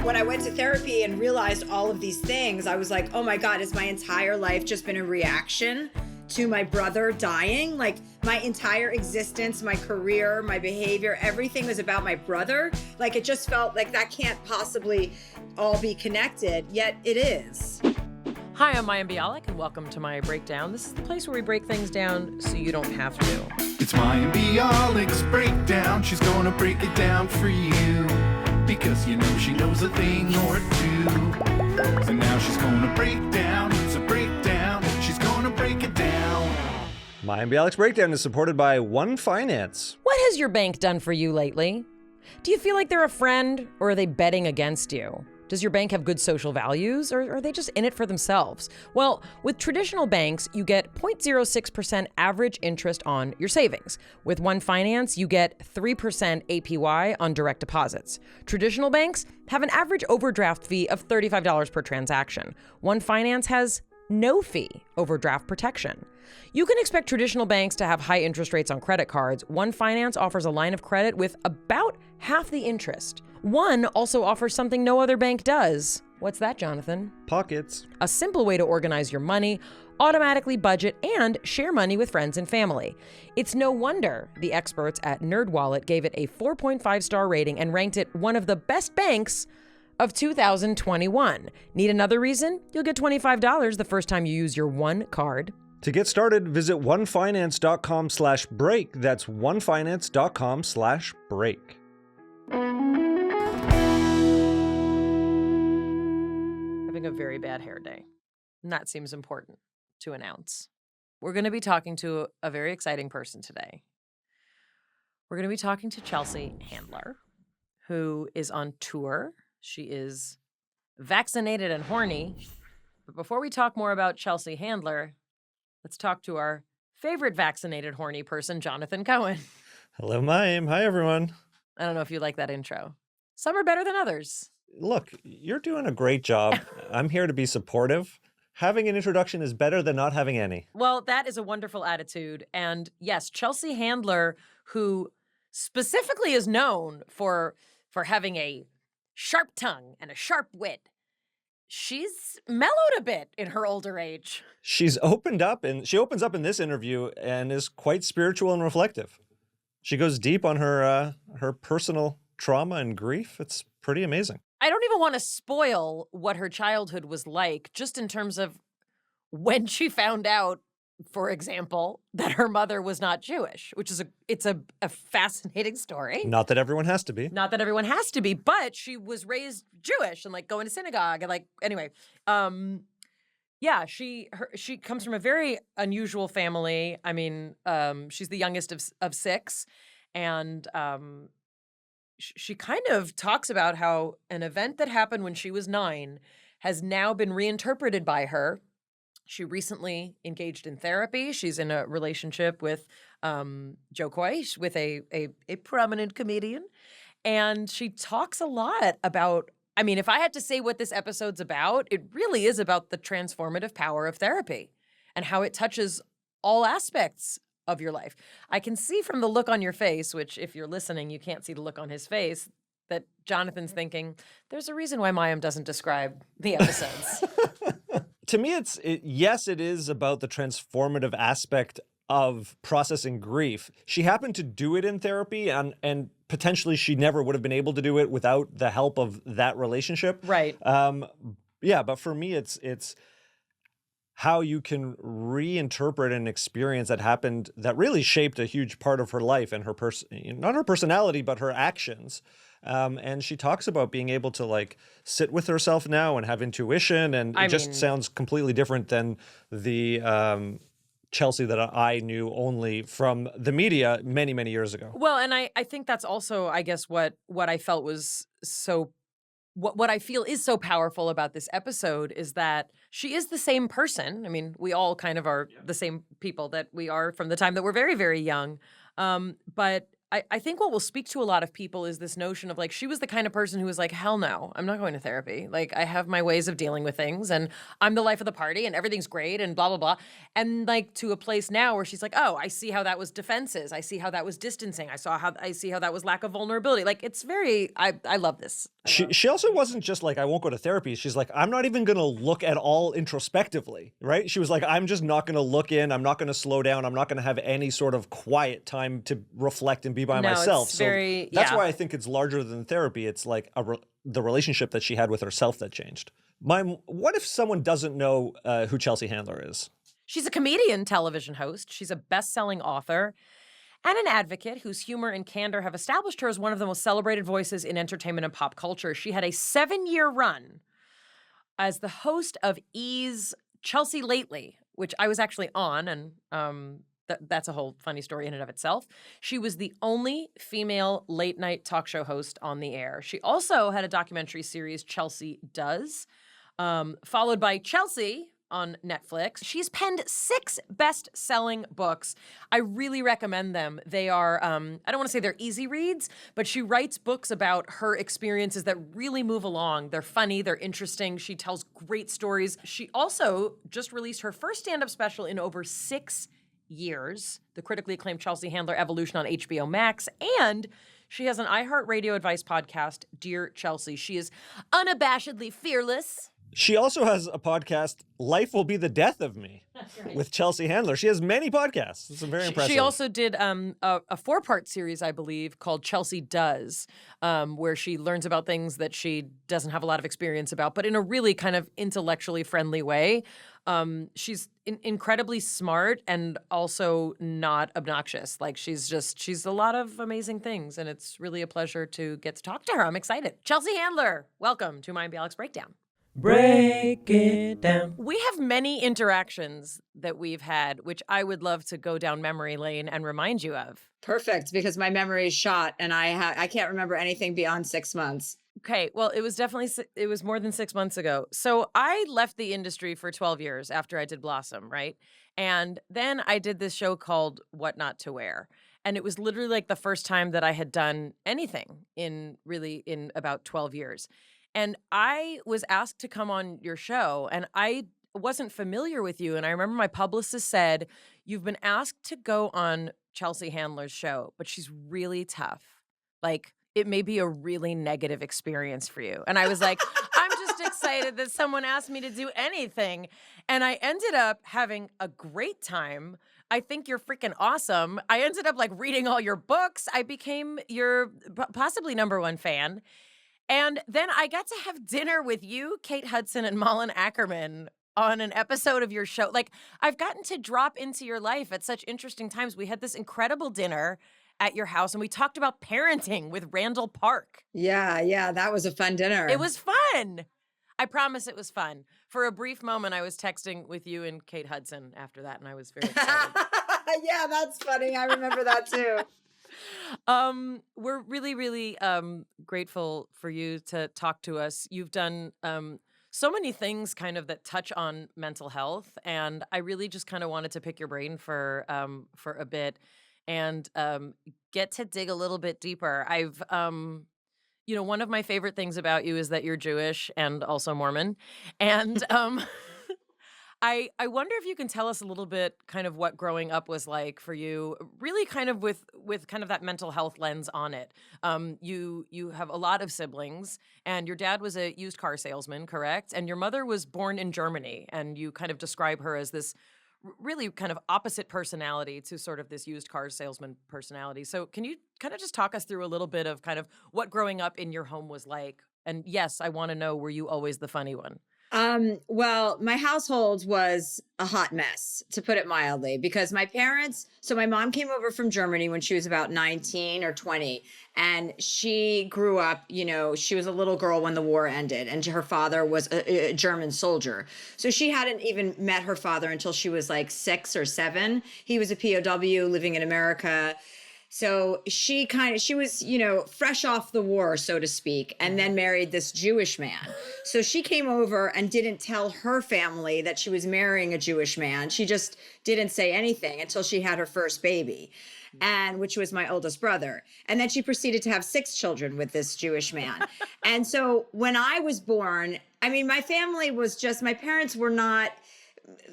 When I went to therapy and realized all of these things, I was like, oh my God, has my entire life just been a reaction to my brother dying? Like my entire existence, my career, my behavior, everything was about my brother. Like it just felt like that can't possibly all be connected, yet it is. Hi, I'm Mayim Bialik, and welcome to My Breakdown. This is the place where we break things down so you don't have to. It's Mayim Bialik's Breakdown. She's gonna break it down for you, because you know she knows a thing or two. So now she's gonna break down, so break down. She's gonna break it down. Mayim Bialik's Breakdown is supported by One Finance. What has your bank done for you lately? Do you feel like they're a friend, or are they betting against you? Does your bank have good social values, or are they just in it for themselves? Well, with traditional banks, you get 0.06% average interest on your savings. With One Finance, you get 3% APY on direct deposits. Traditional banks have an average overdraft fee of $35 per transaction. One Finance has no fee overdraft protection. You can expect traditional banks to have high interest rates on credit cards. One Finance offers a line of credit with about half the interest. One also offers something no other bank does. What's that, Jonathan? Pockets. A simple way to organize your money, automatically budget, and share money with friends and family. It's no wonder the experts at NerdWallet gave it a 4.5-star rating and ranked it one of the best banks of 2021. Need another reason? You'll get $25 the first time you use your One card. To get started, visit onefinance.com/break. That's onefinance.com/break. Having a very bad hair day. And that seems important to announce. We're going to be talking to a very exciting person today. We're going to be talking to Chelsea Handler, who is on tour. She is vaccinated and horny. But before we talk more about Chelsea Handler, let's talk to our favorite vaccinated horny person, Jonathan Cohen. Hello, Mayim. Hi, everyone. I don't know if you like that intro. Some are better than others. Look, you're doing a great job. I'm here to be supportive. Having an introduction is better than not having any. Well, that is a wonderful attitude. And yes, Chelsea Handler, who specifically is known for having a sharp tongue and a sharp wit, she's mellowed a bit in her older age. She's opened up, and she opens up in this interview and is quite spiritual and reflective. She goes deep on her personal trauma and grief. It's pretty amazing. I don't even want to spoil what her childhood was like, just in terms of when she found out, for example, that her mother was not Jewish, which is a fascinating story. Not that everyone has to be. Not that everyone has to be, but she was raised Jewish and like going to synagogue and like anyway. Yeah, she comes from a very unusual family. I mean, she's the youngest of six, and she kind of talks about how an event that happened when she was 9 has now been reinterpreted by her. She recently engaged in therapy. She's in a relationship with Jo Koy, with a prominent comedian. And she talks a lot about, I mean, if I had to say what this episode's about, it really is about the transformative power of therapy and how it touches all aspects of your life. I can see from the look on your face, which if you're listening, you can't see the look on his face, that Jonathan's thinking, there's a reason why Mayim doesn't describe the episodes. To me, yes, it is about the transformative aspect of processing grief. She happened to do it in therapy, and potentially she never would have been able to do it without the help of that relationship. Right. Yeah, but for me, it's how you can reinterpret an experience that happened that really shaped a huge part of her life and her not her personality, but her actions. And she talks about being able to like sit with herself now and have intuition, and it just sounds completely different than the Chelsea that I knew only from the media many, many years ago. Well, and I think that's also, I guess, what I felt was so, what I feel is so powerful about this episode is that she is the same person. I mean, we all kind of are the same people that we are from the time that we're very, very young. But I think what will speak to a lot of people is this notion of like, she was the kind of person who was like, hell no, I'm not going to therapy. Like, I have my ways of dealing with things and I'm the life of the party and everything's great and blah, blah, blah. And like to a place now where she's like, oh, I see how that was defenses. I see how that was distancing. I see how that was lack of vulnerability. Like, it's very, I love this. She also wasn't just like, I won't go to therapy. She's like, I'm not even going to look at all introspectively, right? She was like, I'm just not going to look in. I'm not going to slow down. I'm not going to have any sort of quiet time to reflect and be by myself. So that's why I think it's larger than therapy. It's like the relationship that she had with herself that changed. What if someone doesn't know who Chelsea Handler is? She's a comedian, television host. She's a best-selling author and an advocate whose humor and candor have established her as one of the most celebrated voices in entertainment and pop culture. She had a 7-year run as the host of E's Chelsea Lately, which I was actually on, and that's a whole funny story in and of itself. She was the only female late-night talk show host on the air. She also had a documentary series, Chelsea Does, followed by Chelsea on Netflix. She's penned 6 best-selling books. I really recommend them. They are, I don't want to say they're easy reads, but she writes books about her experiences that really move along. They're funny, they're interesting. She tells great stories. She also just released her first stand-up special in over 6 years, the critically acclaimed Chelsea Handler Evolution on HBO Max, and she has an iHeartRadio advice podcast, Dear Chelsea. She is unabashedly fearless. She also has a podcast, Life Will Be the Death of Me, with Chelsea Handler. She has many podcasts. It's very impressive. She also did a 4-part series, I believe, called Chelsea Does, where she learns about things that she doesn't have a lot of experience about, but in a really kind of intellectually friendly way. She's incredibly smart and also not obnoxious. Like, she's a lot of amazing things, and it's really a pleasure to get to talk to her. I'm excited. Chelsea Handler, welcome to Mayim Bialik's Breakdown. Break it down. We have many interactions that we've had, which I would love to go down memory lane and remind you of. Perfect, because my memory is shot and I can't remember anything beyond 6 months. Okay, well, it was more than 6 months ago. So I left the industry for 12 years after I did Blossom, right? And then I did this show called What Not to Wear. And it was literally like the first time that I had done anything in about 12 years. And I was asked to come on your show, and I wasn't familiar with you. And I remember my publicist said, you've been asked to go on Chelsea Handler's show, but she's really tough. Like, it may be a really negative experience for you. And I was like, I'm just excited that someone asked me to do anything. And I ended up having a great time. I think you're freaking awesome. I ended up like reading all your books. I became your possibly #1 fan. And then I got to have dinner with you, Kate Hudson, and Malin Ackerman on an episode of your show. Like, I've gotten to drop into your life at such interesting times. We had this incredible dinner at your house, and we talked about parenting with Randall Park. Yeah, that was a fun dinner. It was fun. I promise it was fun. For a brief moment, I was texting with you and Kate Hudson after that, and I was very excited. Yeah, that's funny. I remember that too. We're really, really grateful for you to talk to us. You've done so many things kind of that touch on mental health, and I really just kind of wanted to pick your brain for a bit and get to dig a little bit deeper. I've one of my favorite things about you is that you're Jewish and also Mormon, and I wonder if you can tell us a little bit kind of what growing up was like for you, really kind of with kind of that mental health lens on it. You have a lot of siblings, and your dad was a used car salesman, correct? And your mother was born in Germany, and you kind of describe her as this really kind of opposite personality to sort of this used car salesman personality. So can you kind of just talk us through a little bit of kind of what growing up in your home was like? And yes, I want to know, were you always the funny one? Well, my household was a hot mess, to put it mildly, because my mom came over from Germany when she was about 19 or 20, and she grew up, she was a little girl when the war ended, and her father was a German soldier. So she hadn't even met her father until she was like 6 or 7. He was a POW living in America. So she was, fresh off the war, so to speak, and then married this Jewish man. So she came over and didn't tell her family that she was marrying a Jewish man. She just didn't say anything until she had her first baby, and which was my oldest brother. And then she proceeded to have 6 children with this Jewish man. And so when I was born, I mean, my family was just, my parents were not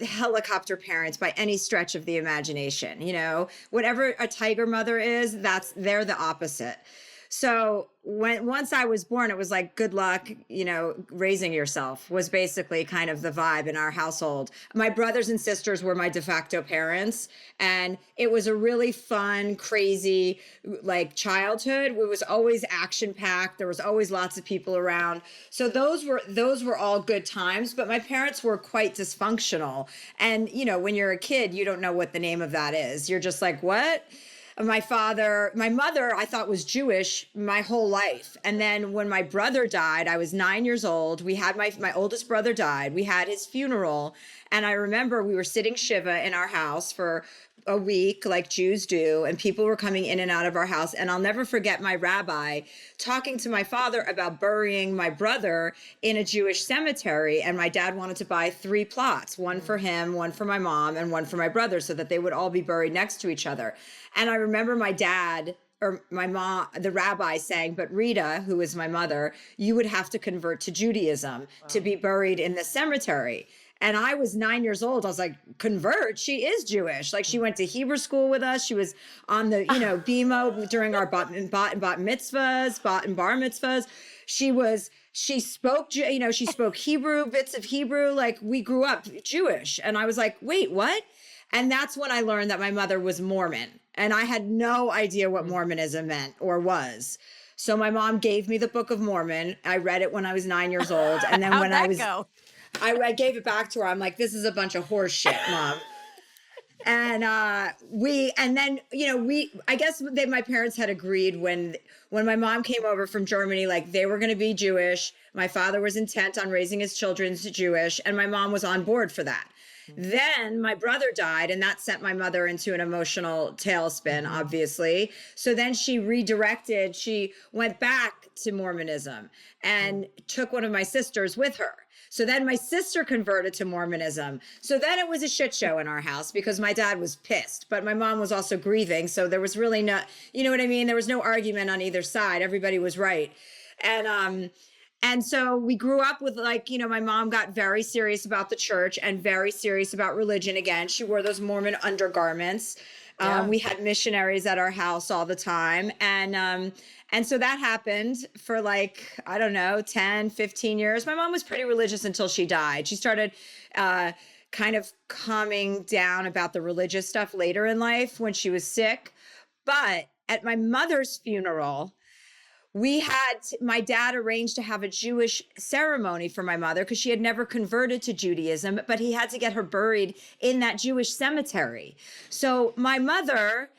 helicopter parents by any stretch of the imagination. You know, whatever a tiger mother is, they're the opposite. So once I was born, it was like, good luck, you know, raising yourself was basically kind of the vibe in our household. My brothers and sisters were my de facto parents, and it was a really fun, crazy, like, childhood. It was always action packed. There was always lots of people around. So those were all good times, but my parents were quite dysfunctional. And, you know, when you're a kid, you don't know what the name of that is. You're just like, what? My mother, I thought was Jewish my whole life. And then when my brother died, I was 9 years old. We had my oldest brother died. We had his funeral. And I remember we were sitting Shiva in our house for a week, like Jews do, and people were coming in and out of our house. And I'll never forget my rabbi talking to my father about burying my brother in a Jewish cemetery. And my dad wanted to buy 3 plots, one for him, one for my mom, and one for my brother, so that they would all be buried next to each other. And I remember my dad or my mom, the rabbi, saying, but Rita, who is my mother, you would have to convert to Judaism to be buried in the cemetery. And I was 9 years old. I was like, convert? She is Jewish. Like, she went to Hebrew school with us. She was on the, you know, BMO during our bat mitzvahs, bat and bar mitzvahs. She spoke, you know, she spoke Hebrew, bits of Hebrew. Like, we grew up Jewish. And I was like, wait, what? And that's when I learned that my mother was Mormon. And I had no idea what Mormonism meant or was. So my mom gave me the Book of Mormon. I read it when I was 9 years old. And then when I was, I gave it back to her. I'm like, this is a bunch of horse shit, Mom. And then, you know, I guess my parents had agreed when my mom came over from Germany, like, they were going to be Jewish. My father was intent on raising his children Jewish, and my mom was on board for that. Then my brother died, and that sent my mother into an emotional tailspin, obviously. So then she redirected. She went back to Mormonism and took one of my sisters with her. So then my sister converted to Mormonism. So then it was a shit show in our house because my dad was pissed, but my mom was also grieving. So there was really no, you know what I mean? There was no argument on either side. Everybody was right. And so we grew up with, like, you know, my mom got very serious about the church and very serious about religion again. She wore those Mormon undergarments. We had missionaries at our house all the time. And so that happened for, like, I don't know, 10, 15 years. My mom was pretty religious until she died. She started kind of calming down about the religious stuff later in life when she was sick. But at my mother's funeral, my dad arranged to have a Jewish ceremony for my mother because she had never converted to Judaism, but he had to get her buried in that Jewish cemetery. So my mother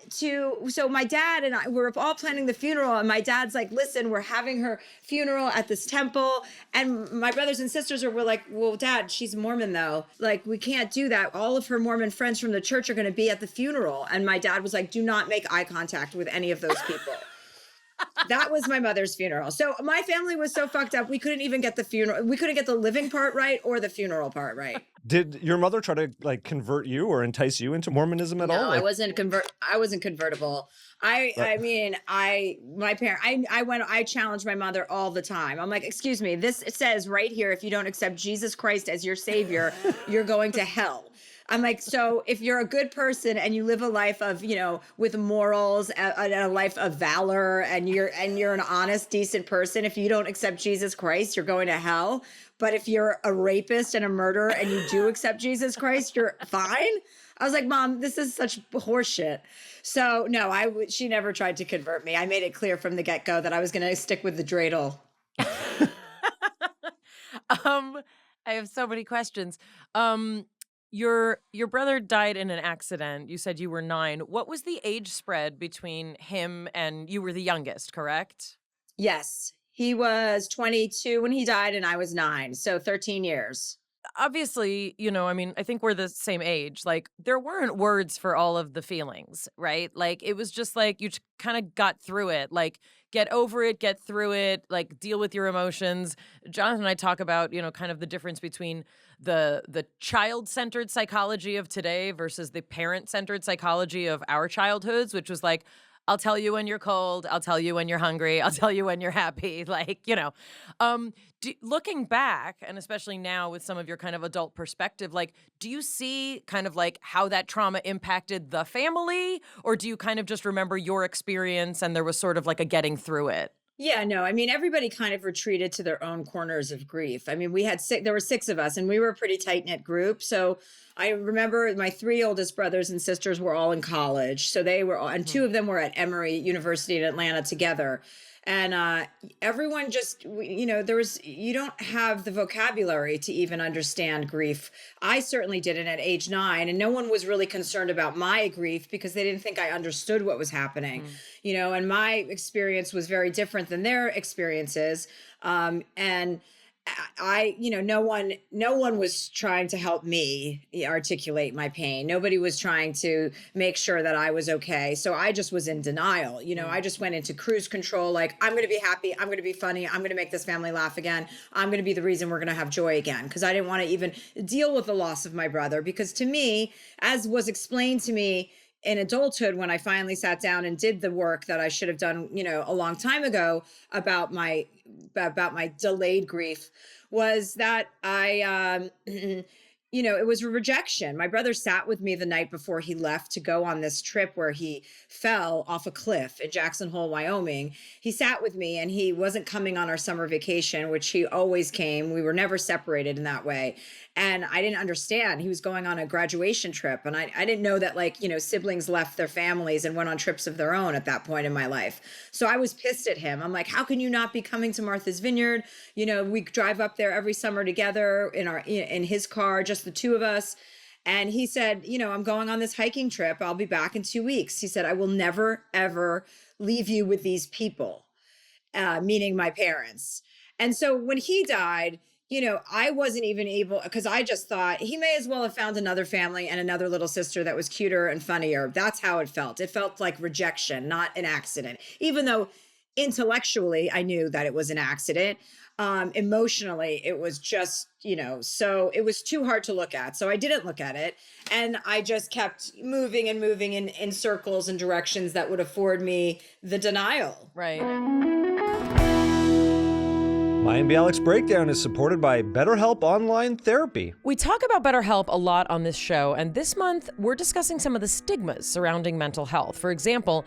so my dad and I were all planning the funeral, and my dad's like, listen, we're having her funeral at this temple. And my brothers and sisters were like, well, Dad, she's Mormon though. Like, we can't do that. All of her Mormon friends from the church are going to be at the funeral. And my dad was like, do not make eye contact with any of those people. That was my mother's funeral. So my family was so fucked up. We couldn't even get the funeral. We couldn't get the living part right or the funeral part right. Did your mother try to, like, convert you or entice you into Mormonism at all? No, Like, I wasn't convertible. I challenged my mother all the time. I'm like, excuse me, it says right here, if you don't accept Jesus Christ as your savior, you're going to hell. I'm like, so if you're a good person and you live a life of, you know, with morals and a life of valor, and you're an honest, decent person, if you don't accept Jesus Christ, you're going to hell. But if you're a rapist and a murderer and you do accept Jesus Christ, you're fine. I was like, Mom, this is such horseshit. So no, she never tried to convert me. I made it clear from the get-go that I was going to stick with the dreidel. I have so many questions. Your brother died in an accident. You said you were 9. What was the age spread between him and you were the youngest, correct? Yes. He was 22 when he died and I was 9. So 13 years. Obviously, you know, I mean, I think we're the same age. Like, there weren't words for all of the feelings, right? Like, it was just like you kind of got through it. Like, get over it, get through it, like deal with your emotions. Jonathan and I talk about, kind of the difference between the child-centered psychology of today versus the parent-centered psychology of our childhoods, which was like, I'll tell you when you're cold. I'll tell you when you're hungry. I'll tell you when you're happy. Looking back, and especially now with some of your kind of adult perspective, like, do you see kind of like how that trauma impacted the family? Or do you kind of just remember your experience and there was sort of like a getting through it? Yeah, no, I mean, everybody kind of retreated to their own corners of grief. I mean, there were 6 of us and we were a pretty tight knit group. So I remember my 3 oldest brothers and sisters were all in college. So they were all, and 2 of them were at Emory University in Atlanta together. And everyone just, you don't have the vocabulary to even understand grief. I certainly didn't at age 9, and no one was really concerned about my grief because they didn't think I understood what was happening, and my experience was very different than their experiences. And no one was trying to help me articulate my pain. Nobody was trying to make sure that I was okay. So I just was in denial. I just went into cruise control. Like, I'm going to be happy. I'm going to be funny. I'm going to make this family laugh again. I'm going to be the reason we're going to have joy again. Because I didn't want to even deal with the loss of my brother. Because to me, as was explained to me in adulthood, when I finally sat down and did the work that I should have done, a long time ago about my delayed grief, was that it was a rejection. My brother sat with me the night before he left to go on this trip where he fell off a cliff in Jackson Hole, Wyoming. He sat with me and he wasn't coming on our summer vacation, which he always came. We were never separated in that way. And I didn't understand. He was going on a graduation trip. And I didn't know that, siblings left their families and went on trips of their own at that point in my life. So I was pissed at him. I'm like, how can you not be coming to Martha's Vineyard? We drive up there every summer together in his car, just the 2 of us. And he said, I'm going on this hiking trip. I'll be back in 2 weeks. He said, I will never, ever leave you with these people, meaning my parents. And so when he died, I wasn't even able, because I just thought he may as well have found another family and another little sister that was cuter and funnier. That's how it felt. It felt like rejection, not an accident. Even though intellectually I knew that it was an accident, emotionally it was just, so it was too hard to look at. So I didn't look at it. And I just kept moving and moving in circles and directions that would afford me the denial. Right. Mayim Bialik's Breakdown is supported by BetterHelp Online Therapy. We talk about BetterHelp a lot on this show, and this month we're discussing some of the stigmas surrounding mental health. For example,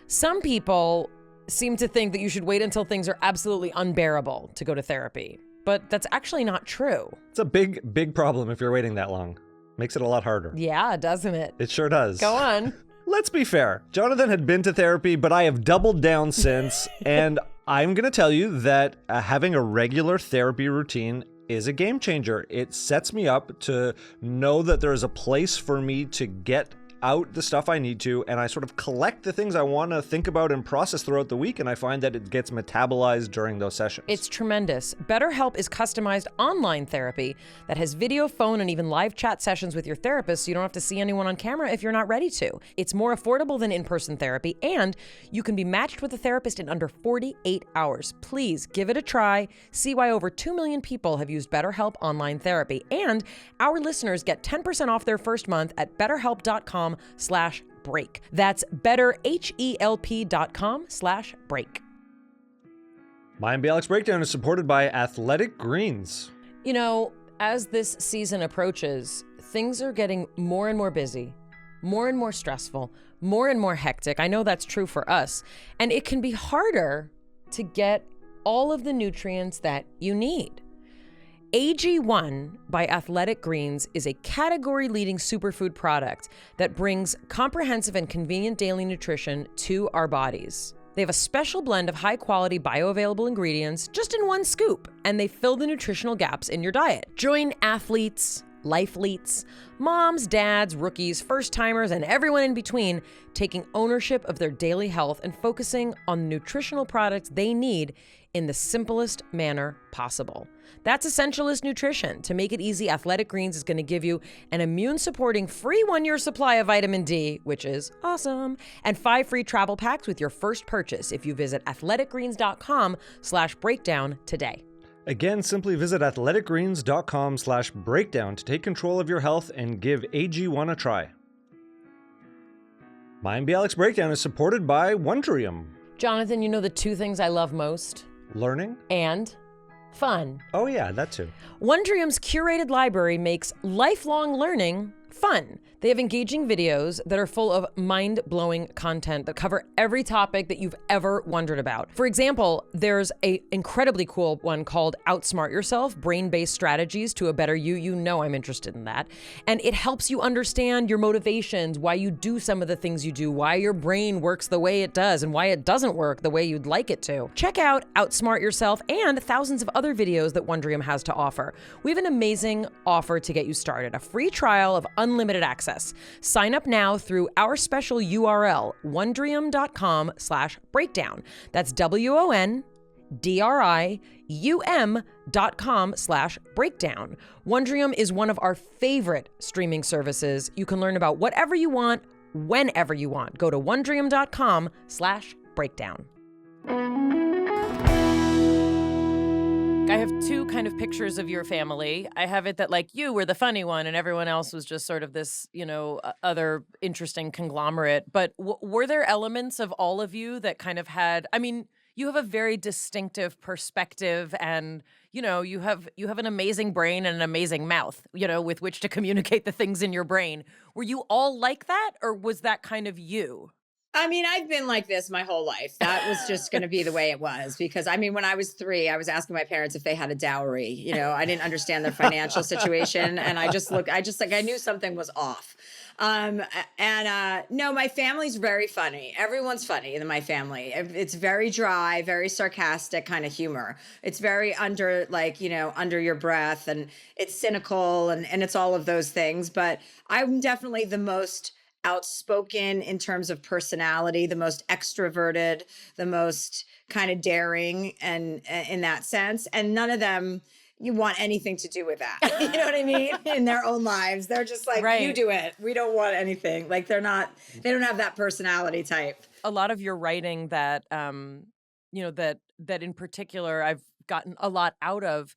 some people seem to think that you should wait until things are absolutely unbearable to go to therapy, but that's actually not true. It's a big, big problem if you're waiting that long. Makes it a lot harder. Yeah, doesn't it? It sure does. Go on. Let's be fair. Jonathan had been to therapy, but I have doubled down since, and I'm going to tell you that having a regular therapy routine is a game changer. It sets me up to know that there's a place for me to get out the stuff I need to, and I sort of collect the things I want to think about and process throughout the week, and I find that it gets metabolized during those sessions. It's tremendous. BetterHelp is customized online therapy that has video, phone, and even live chat sessions with your therapist, so you don't have to see anyone on camera if you're not ready to. It's more affordable than in-person therapy, and you can be matched with a therapist in under 48 hours. Please give it a try. See why over 2 million people have used BetterHelp online therapy, and our listeners get 10% off their first month at betterhelp.com/break. That's betterhelp.com/break. Mayim Bialik's Breakdown is supported by Athletic Greens. As this season approaches, things are getting more and more busy, more and more stressful, more and more hectic. I know that's true for us. And it can be harder to get all of the nutrients that you need. AG1 by Athletic Greens is a category-leading superfood product that brings comprehensive and convenient daily nutrition to our bodies. They have a special blend of high-quality bioavailable ingredients just in one scoop, and they fill the nutritional gaps in your diet. Join athletes, lifeleets, moms, dads, rookies, first-timers, and everyone in between taking ownership of their daily health and focusing on the nutritional products they need in the simplest manner possible. That's Essentialist Nutrition. To make it easy, Athletic Greens is going to give you an immune-supporting free 1-year supply of vitamin D, which is awesome, and 5 free travel packs with your first purchase if you visit athleticgreens.com/breakdown today. Again, simply visit athleticgreens.com/breakdown to take control of your health and give AG1 a try. Mayim Bialik's Breakdown is supported by Wondrium. Jonathan, you know the 2 things I love most? Learning? And fun. Oh yeah, that too. Wondrium's curated library makes lifelong learning fun. They have engaging videos that are full of mind-blowing content that cover every topic that you've ever wondered about. For example, there's an incredibly cool one called Outsmart Yourself, Brain-Based Strategies to a Better You. You know I'm interested in that. And it helps you understand your motivations, why you do some of the things you do, why your brain works the way it does, and why it doesn't work the way you'd like it to. Check out Outsmart Yourself and thousands of other videos that Wondrium has to offer. We have an amazing offer to get you started, a free trial of unlimited access. Sign up now through our special URL, wondrium.com/breakdown. That's WONDRIUM.com/breakdown. Wondrium is one of our favorite streaming services. You can learn about whatever you want, whenever you want. Go to wondrium.com/breakdown. I have 2 kind of pictures of your family. I have it that like you were the funny one and everyone else was just sort of this, other interesting conglomerate. But were there elements of all of you that kind of had, I mean, you have a very distinctive perspective and, you have an amazing brain and an amazing mouth, with which to communicate the things in your brain. Were you all like that or was that kind of you? I mean, I've been like this my whole life. That was just going to be the way it was because, when I was 3, I was asking my parents if they had a dowry. I didn't understand their financial situation. And I knew something was off. No, my family's very funny. Everyone's funny in my family. It's very dry, very sarcastic kind of humor. It's very under your breath and it's cynical and it's all of those things. But I'm definitely the most outspoken in terms of personality, the most extroverted, the most kind of daring and in that sense. And none of them you want anything to do with that. You know what I mean? In their own lives. They're just like, right. You do it. We don't want anything. Like they don't have that personality type. A lot of your writing that, that in particular I've gotten a lot out of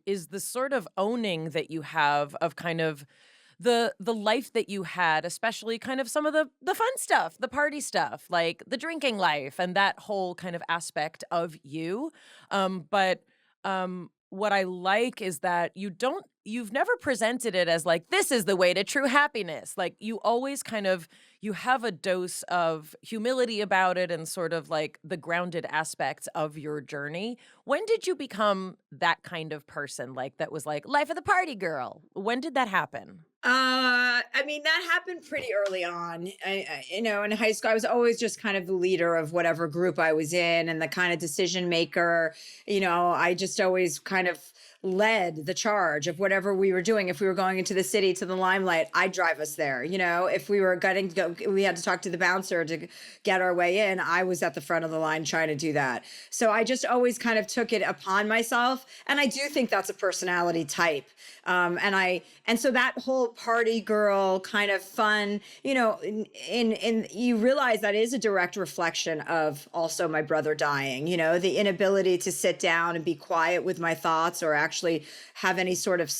is the sort of owning that you have of kind of the life that you had, especially kind of some of the fun stuff, the party stuff, like the drinking life and that whole kind of aspect of you. But what I like is that you've never presented it as like, this is the way to true happiness. Like you always you have a dose of humility about it and sort of like the grounded aspects of your journey. When did you become that kind of person? Like that was like life of the party girl. When did that happen? That happened pretty early on. In high school, I was always just kind of the leader of whatever group I was in and the kind of decision maker. I just always kind of led the charge of whatever we were doing. If we were going into the city to the limelight, I'd drive us there. If we were we had to talk to the bouncer to get our way in. I was at the front of the line trying to do that. So I just always kind of took it upon myself. And I do think that's a personality type. And so that whole party girl kind of fun, in you realize that is a direct reflection of also my brother dying, the inability to sit down and be quiet with my thoughts or actually have any sort of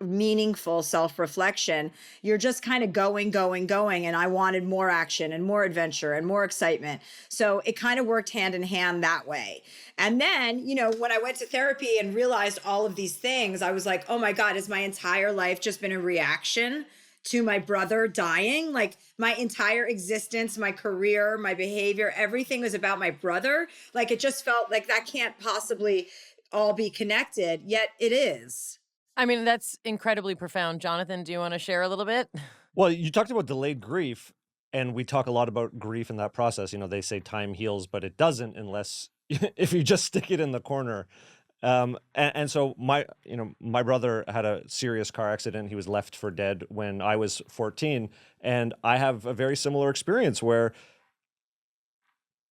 meaningful self-reflection. You're just kind of going. And I wanted more action and more adventure and more excitement. So it kind of worked hand in hand that way. And then, when I went to therapy and realized all of these things, I was like, oh my God, has my entire life just been a reaction to my brother dying? Like my entire existence, my career, my behavior, everything was about my brother. Like it just felt like that can't possibly all be connected, yet it is. I mean, that's incredibly profound. Jonathan, do you want to share a little bit? Well, you talked about delayed grief, and we talk a lot about grief in that process. They say time heals, but it doesn't unless if you just stick it in the corner. And so my brother had a serious car accident. He was left for dead when I was 14. And I have a very similar experience where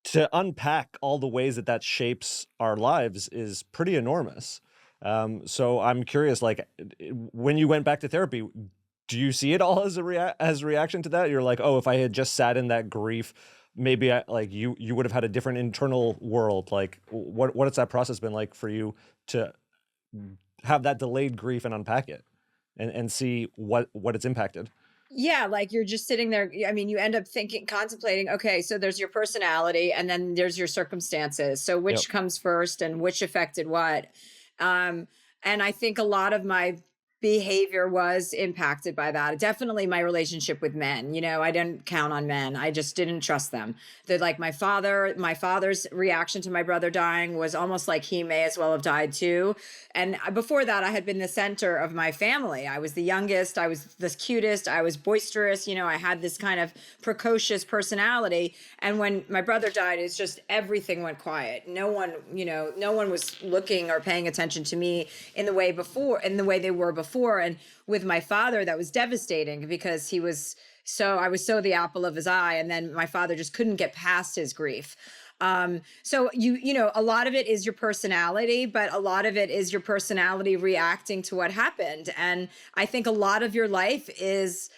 to unpack all the ways that shapes our lives is pretty enormous. So I'm curious, like, when you went back to therapy, do you see it all as a reaction to that? You're like, oh, if I had just sat in that grief, maybe you would have had a different internal world. Like, what has that process been like for you to have that delayed grief and unpack it and see what it's impacted? Yeah, like you're just sitting there. I mean, you end up contemplating, okay, so there's your personality and then there's your circumstances. So which comes first and which affected what? And I think a lot of my behavior was impacted by that. Definitely my relationship with men. I didn't count on men. I just didn't trust them. That, like, my father's reaction to my brother dying was almost like he may as well have died too. And before that, I had been the center of my family. I was the youngest. I was the cutest. I was boisterous. I had this kind of precocious personality. And when my brother died, it's just everything went quiet. No one was looking or paying attention to me in the way they were before. And with my father, that was devastating because I was so the apple of his eye. And then my father just couldn't get past his grief. So a lot of it is your personality, but a lot of it is your personality reacting to what happened. And I think a lot of your life is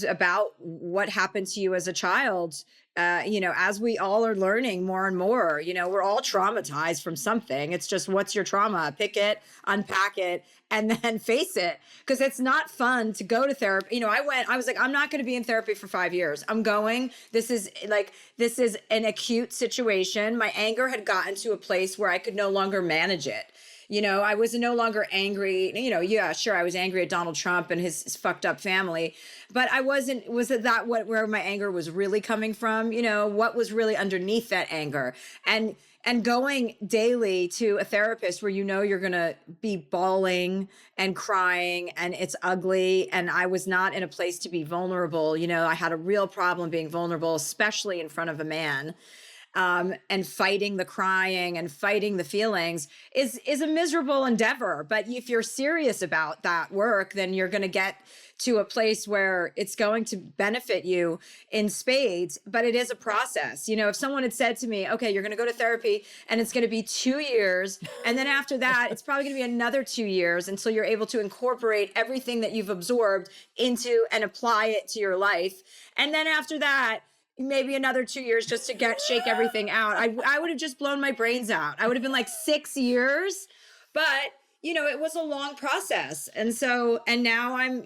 about what happened to you as a child. As we all are learning more and more, we're all traumatized from something. It's just, what's your trauma? Pick it, unpack it, and then face it. Because it's not fun to go to therapy. I was like, I'm not going to be in therapy for 5 years. I'm going. This is an acute situation. My anger had gotten to a place where I could no longer manage it. I was no longer angry. Yeah, sure, I was angry at Donald Trump and his fucked up family, but I wasn't. Was it that where my anger was really coming from? What was really underneath that anger? And going daily to a therapist where you're gonna be bawling and crying and it's ugly, and I was not in a place to be vulnerable. I had a real problem being vulnerable, especially in front of a man. And fighting the crying and fighting the feelings is a miserable endeavor. But if you're serious about that work, then you're going to get to a place where it's going to benefit you in spades. But it is a process. If someone had said to me, okay, you're going to go to therapy and it's going to be 2 years. And then after that, it's probably going to be another 2 years until you're able to incorporate everything that you've absorbed into and apply it to your life. And then after that, maybe another 2 years just to shake everything out. I would have just blown my brains out. I would have been like 6 years, but it was a long process. And now I'm,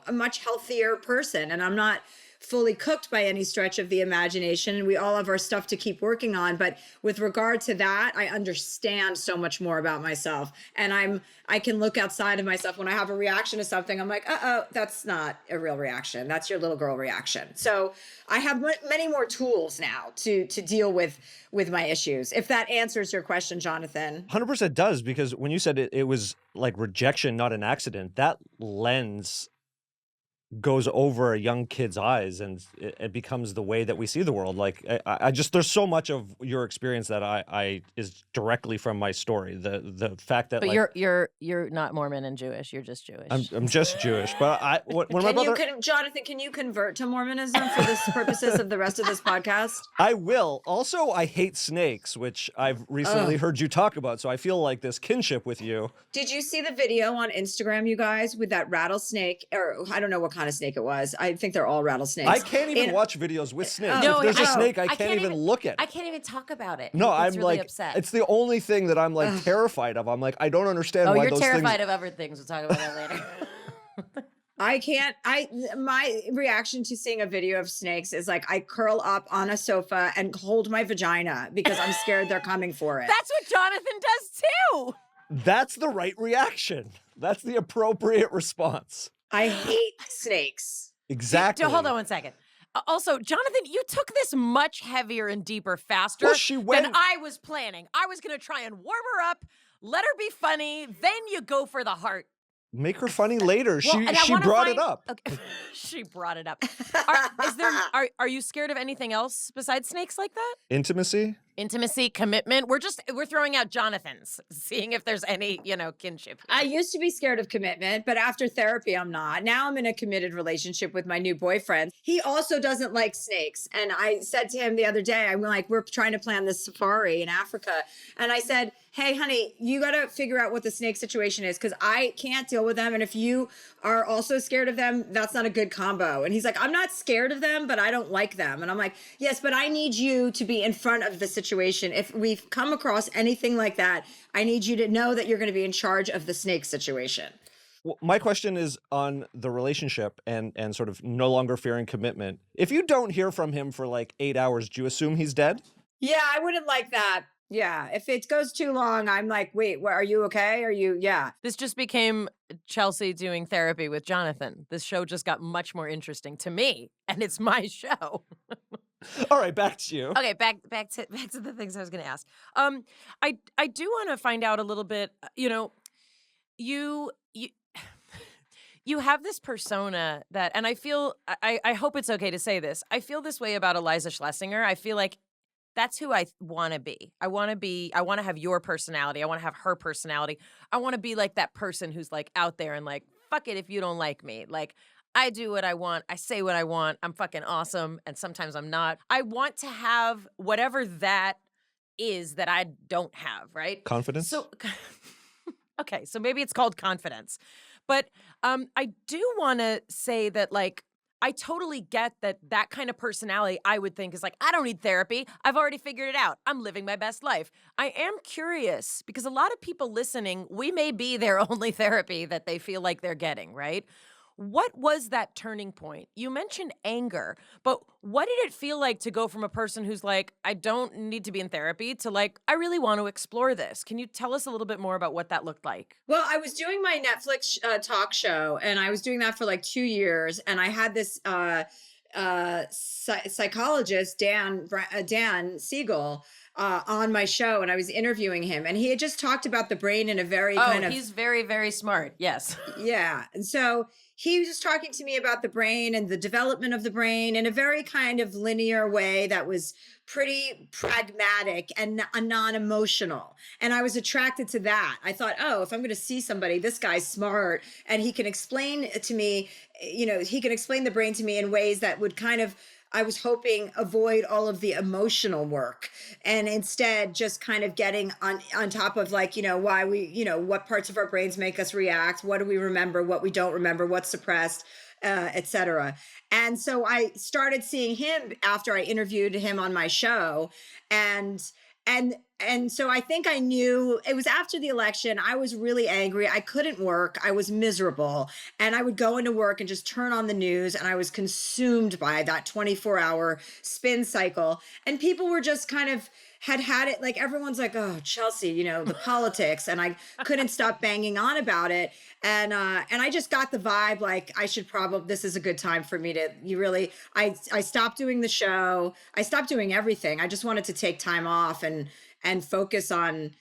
a much healthier person, and I'm not fully cooked by any stretch of the imagination. And we all have our stuff to keep working on. But with regard to that, I understand so much more about myself. And I can look outside of myself when I have a reaction to something. I'm like, that's not a real reaction. That's your little girl reaction. So I have many more tools now to deal with my issues. If that answers your question, Jonathan. 100% does, because when you said it was like rejection, not an accident, that lens goes over a young kid's eyes, and it becomes the way that we see the world. Like, I just, there's so much of your experience that I is directly from my story. The fact that, but like, you're not Mormon and Jewish. You're just Jewish. I'm just Jewish. But when my brother, Jonathan, can you convert to Mormonism for the purposes of the rest of this podcast? I will. Also, I hate snakes, which I've recently heard you talk about. So I feel like this kinship with you. Did you see the video on Instagram, you guys, with that rattlesnake? Or I don't know what kind of snake it was. I think they're all rattlesnakes. I can't even watch videos with snakes. No, if there's a snake, I can't even look at it. I can't even talk about it. No, I'm really like, upset. It's the only thing that I'm like terrified of. I'm like, I don't understand why you're those terrified things... of other things. We'll talk about that later. My reaction to seeing a video of snakes is like, I curl up on a sofa and hold my vagina because I'm scared they're coming for it. That's what Jonathan does too. That's the right reaction. That's the appropriate response. I hate snakes. Exactly. Hold on one second. Also, Jonathan, you took this much heavier and deeper faster than I was planning. I was going to try and warm her up, let her be funny, then you go for the heart. Make her funny later. Well, she brought it up. Okay. She brought it up. Are you scared of anything else besides snakes like that? Intimacy? Intimacy, commitment. We're throwing out Jonathan's, seeing if there's any, kinship. I used to be scared of commitment, but after therapy, I'm not. Now I'm in a committed relationship with my new boyfriend. He also doesn't like snakes. And I said to him the other day, I'm like, we're trying to plan this safari in Africa. And I said, hey, honey, you got to figure out what the snake situation is because I can't deal with them. And if you are also scared of them, that's not a good combo. And he's like, I'm not scared of them, but I don't like them. And I'm like, yes, but I need you to be in front of the situation. If we've come across anything like that, I need you to know that you're going to be in charge of the snake situation. Well, my question is on the relationship and sort of no longer fearing commitment. If you don't hear from him for like 8 hours, do you assume he's dead? Yeah, I wouldn't like that. Yeah, if it goes too long, I'm like, wait, are you okay? Yeah. This just became Chelsea doing therapy with Jonathan. This show just got much more interesting to me, and it's my show. All right, back to you. Okay, back to the things I was going to ask. I do want to find out a little bit. You have this persona that, and I feel I hope it's okay to say this. I feel this way about Eliza Schlesinger. I feel like that's who I want to be. I want to have your personality. I want to have her personality. I want to be like that person who's like out there and like, fuck it if you don't like me. Like, I do what I want. I say what I want. I'm fucking awesome. And sometimes I'm not. I want to have whatever that is that I don't have, right? Confidence? So, okay, so maybe it's called confidence. But I do want to say that, like, I totally get that kind of personality I would think is like, I don't need therapy. I've already figured it out. I'm living my best life. I am curious because a lot of people listening, we may be their only therapy that they feel like they're getting, right? What was that turning point? You mentioned anger, but what did it feel like to go from a person who's like, I don't need to be in therapy to like, I really want to explore this? Can you tell us a little bit more about what that looked like? Well, I was doing my Netflix talk show, and I was doing that for like 2 years, and I had this psychologist, Dan Siegel, on my show, and I was interviewing him, and he had just talked about the brain in a very he's very, very smart. Yes. Yeah. And so he was just talking to me about the brain and the development of the brain in a very kind of linear way that was pretty pragmatic and non-emotional. And I was attracted to that. I thought, oh, if I'm going to see somebody, this guy's smart, and he can explain to me, he can explain the brain to me in ways that would kind of, I was hoping, avoid all of the emotional work and instead just kind of getting on top of like, why we, what parts of our brains make us react, what do we remember, what we don't remember, what's suppressed, etc. And so I started seeing him after I interviewed him on my show. And so I think I knew it was after the election. I was really angry. I couldn't work. I was miserable. And I would go into work and just turn on the news. And I was consumed by that 24-hour spin cycle. And people were just kind of had it, like everyone's like, oh, Chelsea, the politics. And I couldn't stop banging on about it. And I just got the vibe like this is a good time for me to, I stopped doing the show. I stopped doing everything. I just wanted to take time off and focus on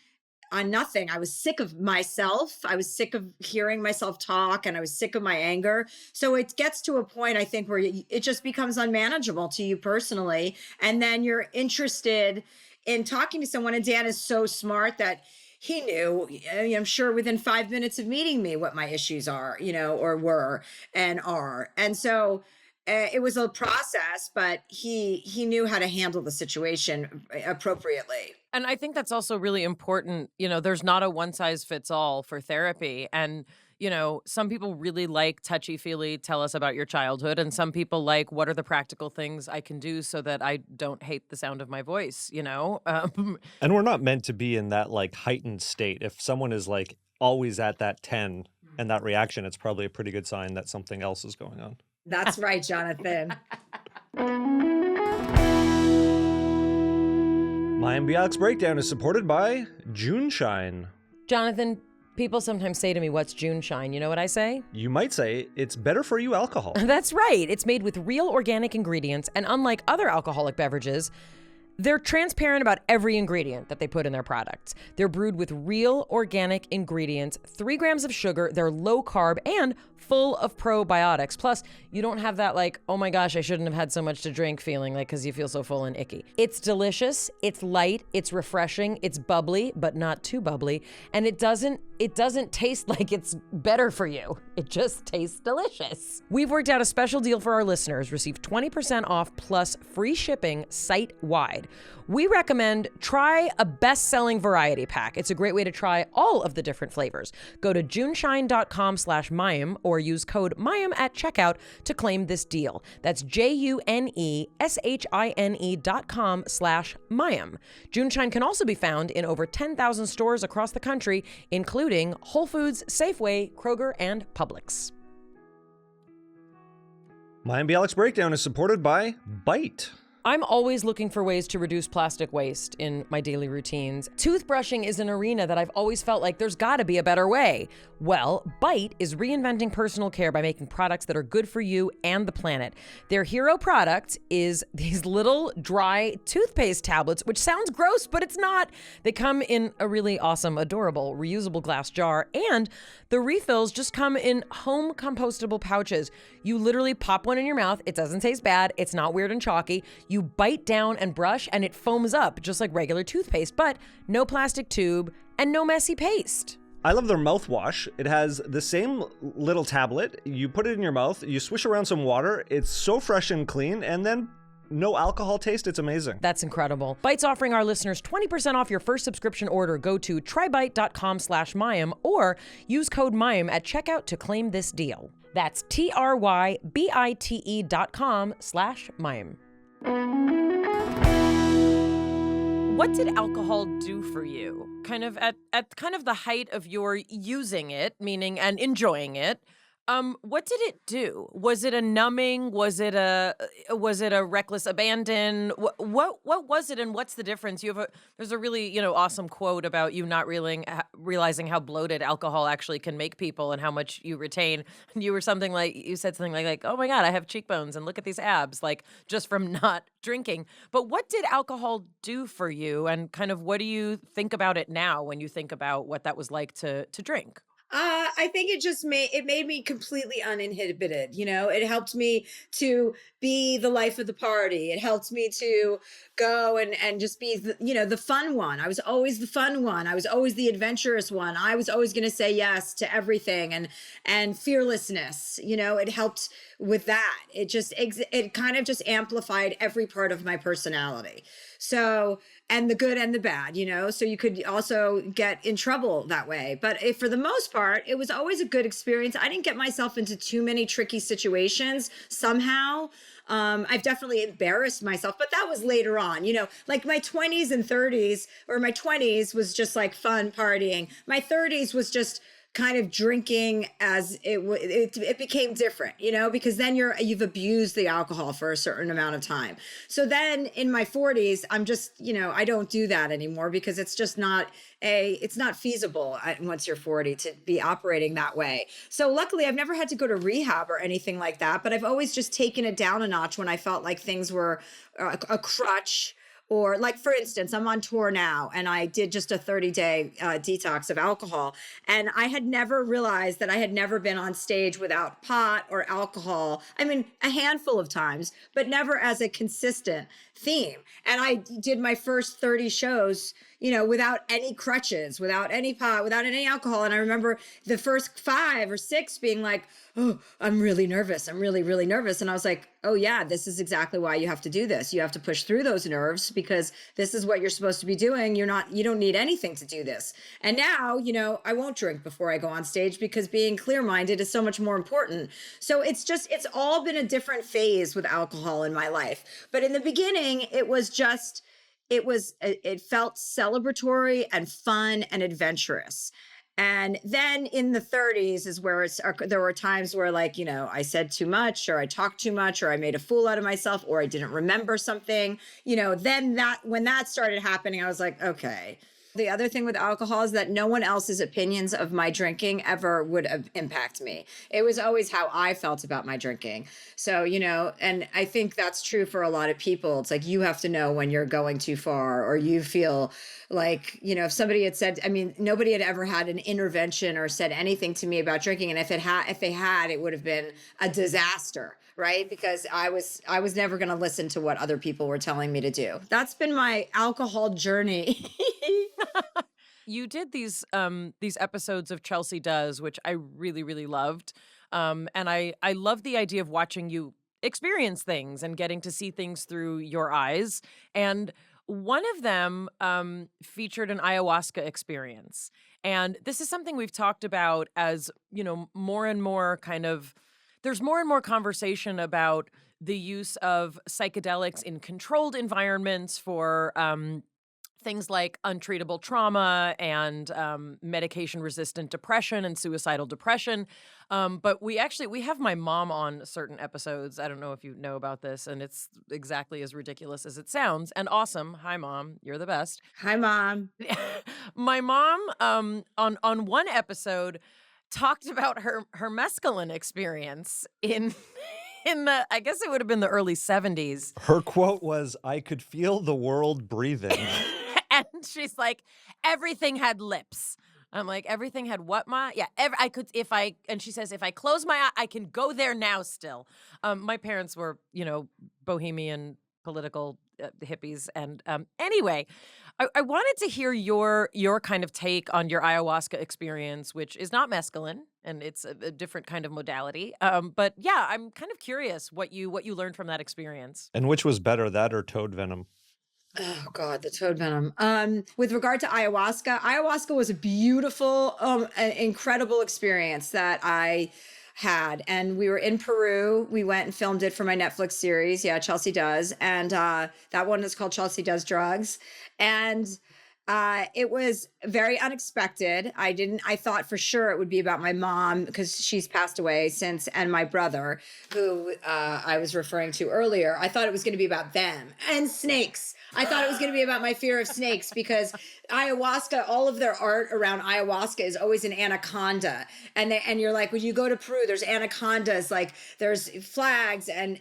nothing. I was sick of myself. I was sick of hearing myself talk, and I was sick of my anger. So it gets to a point, I think, where it just becomes unmanageable to you personally. And then you're interested in talking to someone. And Dan is so smart that he knew, I'm sure within 5 minutes of meeting me, what my issues are, or were and are. And so it was a process, but he knew how to handle the situation appropriately. And I think that's also really important. There's not a one size fits all for therapy. And, some people really like touchy-feely, tell us about your childhood. And some people like, what are the practical things I can do so that I don't hate the sound of my voice, And we're not meant to be in that like heightened state. If someone is like always at that 10 and that reaction, it's probably a pretty good sign that something else is going on. That's right, Jonathan. Mayim Bialik's Breakdown is supported by JuneShine. Jonathan, people sometimes say to me, what's JuneShine? You know what I say? You might say it's better for you alcohol. That's right. It's made with real organic ingredients, and unlike other alcoholic beverages, They're transparent about every ingredient that they put in their products. They're brewed with real organic ingredients, 3 grams of sugar, they're low carb and full of probiotics. Plus, you don't have that like, oh my gosh, I shouldn't have had so much to drink feeling like because you feel so full and icky. It's delicious, it's light, it's refreshing, it's bubbly, but not too bubbly, and it doesn't taste like it's better for you. It just tastes delicious. We've worked out a special deal for our listeners. Receive 20% off plus free shipping site-wide. We recommend try a best-selling variety pack. It's a great way to try all of the different flavors. Go to JuneShine.com/Mayim or use code Mayim at checkout to claim this deal. That's JuneShine.com/Mayim. JuneShine can also be found in over 10,000 stores across the country, including Whole Foods, Safeway, Kroger, and Publix. Mayim Bialik's Breakdown is supported by Bite. I'm always looking for ways to reduce plastic waste in my daily routines. Toothbrushing is an arena that I've always felt like there's gotta be a better way. Well, Bite is reinventing personal care by making products that are good for you and the planet. Their hero product is these little dry toothpaste tablets, which sounds gross, but it's not. They come in a really awesome, adorable, reusable glass jar, and the refills just come in home compostable pouches. You literally pop one in your mouth. It doesn't taste bad. It's not weird and chalky. You bite down and brush and it foams up just like regular toothpaste, but no plastic tube and no messy paste. I love their mouthwash. It has the same little tablet. You put it in your mouth, you swish around some water. It's so fresh and clean, and then no alcohol taste. It's amazing. That's incredible. Bite's offering our listeners 20% off your first subscription order. Go to trybite.com/Mayim or use code Mayim at checkout to claim this deal. That's TRYBITE.com/Mayim. What did alcohol do for you? Kind of at kind of the height of your using it, meaning and enjoying it. What did it do? Was it a numbing? Was it a reckless abandon? What was it, and what's the difference? There's a really awesome quote about you not realizing how bloated alcohol actually can make people and how much you retain. And you said something like, oh my God, I have cheekbones and look at these abs, like just from not drinking. But what did alcohol do for you, and kind of what do you think about it now when you think about what that was like to drink? I think it made me completely uninhibited. It helped me to be the life of the party. It helped me to go and just be the fun one. I was always the fun one. I was always the adventurous one. I was always going to say yes to everything and fearlessness. It helped with that. It kind of just amplified every part of my personality. So, and the good and the bad, so you could also get in trouble that way. But for the most part, it was always a good experience. I didn't get myself into too many tricky situations somehow. I've definitely embarrassed myself, but that was later on, like my 20s and 30s, or my 20s was just like fun partying. My 30s was just kind of drinking as it became different, because then you've abused the alcohol for a certain amount of time. So then in my 40s, I'm just, I don't do that anymore because it's just it's not feasible once you're 40 to be operating that way. So luckily I've never had to go to rehab or anything like that, but I've always just taken it down a notch when I felt like things were a crutch. Or like, for instance, I'm on tour now and I did just a 30-day detox of alcohol. And I had never realized that I had never been on stage without pot or alcohol. I mean, a handful of times, but never as a consistent theme. And I did my first 30 shows, without any crutches, without any pot, without any alcohol. And I remember the first 5 or 6 being like, oh, I'm really nervous. I'm really, really nervous. And I was like, oh yeah, this is exactly why you have to do this. You have to push through those nerves because this is what you're supposed to be doing. You don't need anything to do this. And now, I won't drink before I go on stage because being clear-minded is so much more important. So it's all been a different phase with alcohol in my life. But in the beginning, it felt celebratory and fun and adventurous. And then in the 30s is where there were times where I said too much or I talked too much or I made a fool out of myself or I didn't remember something, then when that started happening, I was like, okay, The other thing with alcohol is that no one else's opinions of my drinking ever would impact me. It was always how I felt about my drinking. So, and I think that's true for a lot of people. It's like you have to know when you're going too far, or you feel like, if somebody had said, nobody had ever had an intervention or said anything to me about drinking. And if they had, it would have been a disaster. Right? Because I was never going to listen to what other people were telling me to do. That's been my alcohol journey. You did these episodes of Chelsea Does, which I really, really loved. And I love the idea of watching you experience things and getting to see things through your eyes. And one of them featured an ayahuasca experience. And this is something we've talked about as, more and more kind of, there's more and more conversation about the use of psychedelics in controlled environments for things like untreatable trauma and medication-resistant depression and suicidal depression. But we have my mom on certain episodes. I don't know if you know about this, and it's exactly as ridiculous as it sounds and awesome. Hi, Mom. You're the best. Hi, Mom. My mom, on one episode, talked about her mescaline experience in the, I guess it would have been the early 70s. Her quote was, "I could feel the world breathing." And she's like, everything had lips. I'm like, everything had what, Ma? Yeah, and she says, if I close my eye, I can go there now still. My parents were, bohemian political hippies. And anyway, I wanted to hear your kind of take on your ayahuasca experience, which is not mescaline, and it's a different kind of modality. But yeah, I'm kind of curious what you learned from that experience. And which was better, that or toad venom? Oh God, the toad venom. With regard to ayahuasca was a beautiful, incredible experience that I had. And we were in Peru. We went and filmed it for my Netflix series. Yeah, Chelsea Does. And that one is called Chelsea Does Drugs. And it was very unexpected. I thought for sure it would be about my mom because she's passed away since, and my brother, who I was referring to earlier. I thought it was going to be about them and snakes. I thought it was going to be about my fear of snakes because ayahuasca, all of their art around ayahuasca is always an anaconda. And you're like, when you go to Peru, there's anacondas, like there's flags and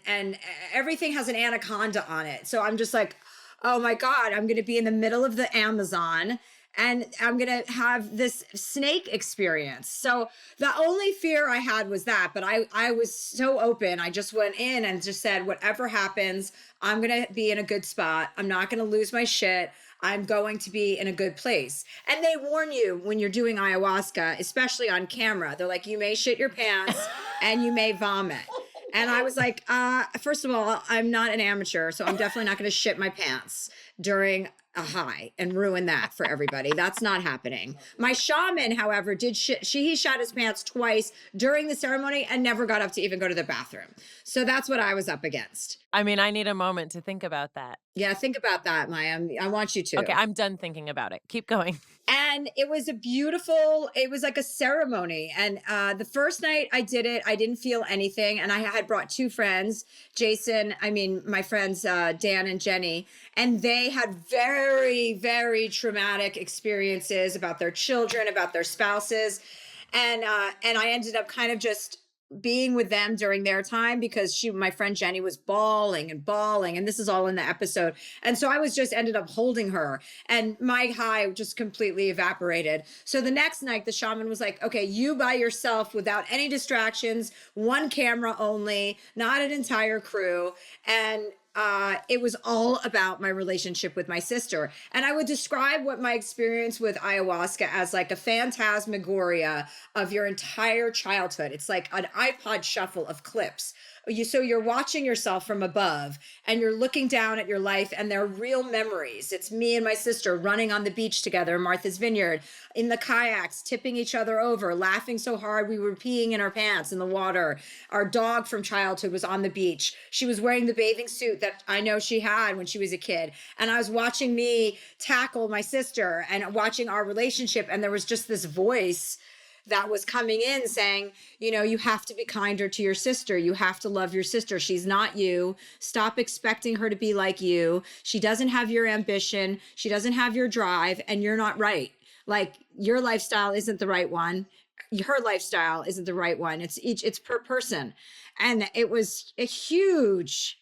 everything has an anaconda on it. So I'm just like, oh my God, I'm going to be in the middle of the Amazon and I'm going to have this snake experience. So the only fear I had was that, but I was so open. I just went in and just said, whatever happens, I'm going to be in a good spot. I'm not going to lose my shit. I'm going to be in a good place. And they warn you when you're doing ayahuasca, especially on camera. They're like, you may shit your pants and you may vomit. And I was like, first of all, I'm not an amateur, so I'm definitely not going to shit my pants during a high and ruin that for everybody. That's not happening. My shaman, however, did he shot his pants twice during the ceremony and never got up to even go to the bathroom. So that's what I was up against. I mean, I need a moment to think about that. Yeah, think about that, Mayim. I want you to. Okay, I'm done thinking about it. Keep going. And it was it was like a ceremony. And the first night I did it, I didn't feel anything. And I had brought two friends, my friends, Dan and Jenny, and they had very, very traumatic experiences about their children, about their spouses. And I ended up kind of just being with them during their time because my friend Jenny was bawling, and this is all in the episode. And so I was just ended up holding her and my high just completely evaporated. So the next night the shaman was like, okay, you by yourself without any distractions, one camera only, not an entire crew. And it was all about my relationship with my sister. And I would describe what my experience with ayahuasca as like a phantasmagoria of your entire childhood. It's like an iPod shuffle of clips. So you're watching yourself from above and you're looking down at your life and they're real memories. It's me and my sister running on the beach together in Martha's Vineyard, in the kayaks, tipping each other over, laughing so hard we were peeing in our pants in the water. Our dog from childhood was on the beach. She was wearing the bathing suit that I know she had when she was a kid. And I was watching me tackle my sister and watching our relationship. And there was just this voice that was coming in saying, you know, you have to be kinder to your sister. You have to love your sister. She's not you. Stop expecting her to be like you. She doesn't have your ambition. She doesn't have your drive, and you're not right. Like, your lifestyle isn't the right one. Her lifestyle isn't the right one. It's per person. And it was a huge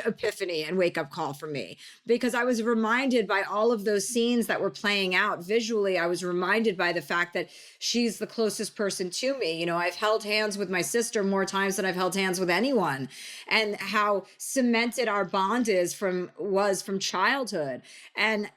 epiphany and wake up call for me, because I was reminded by all of those scenes that were playing out visually. I was reminded by the fact that she's the closest person to me. You know, I've held hands with my sister more times than I've held hands with anyone, and how cemented our bond was from childhood. And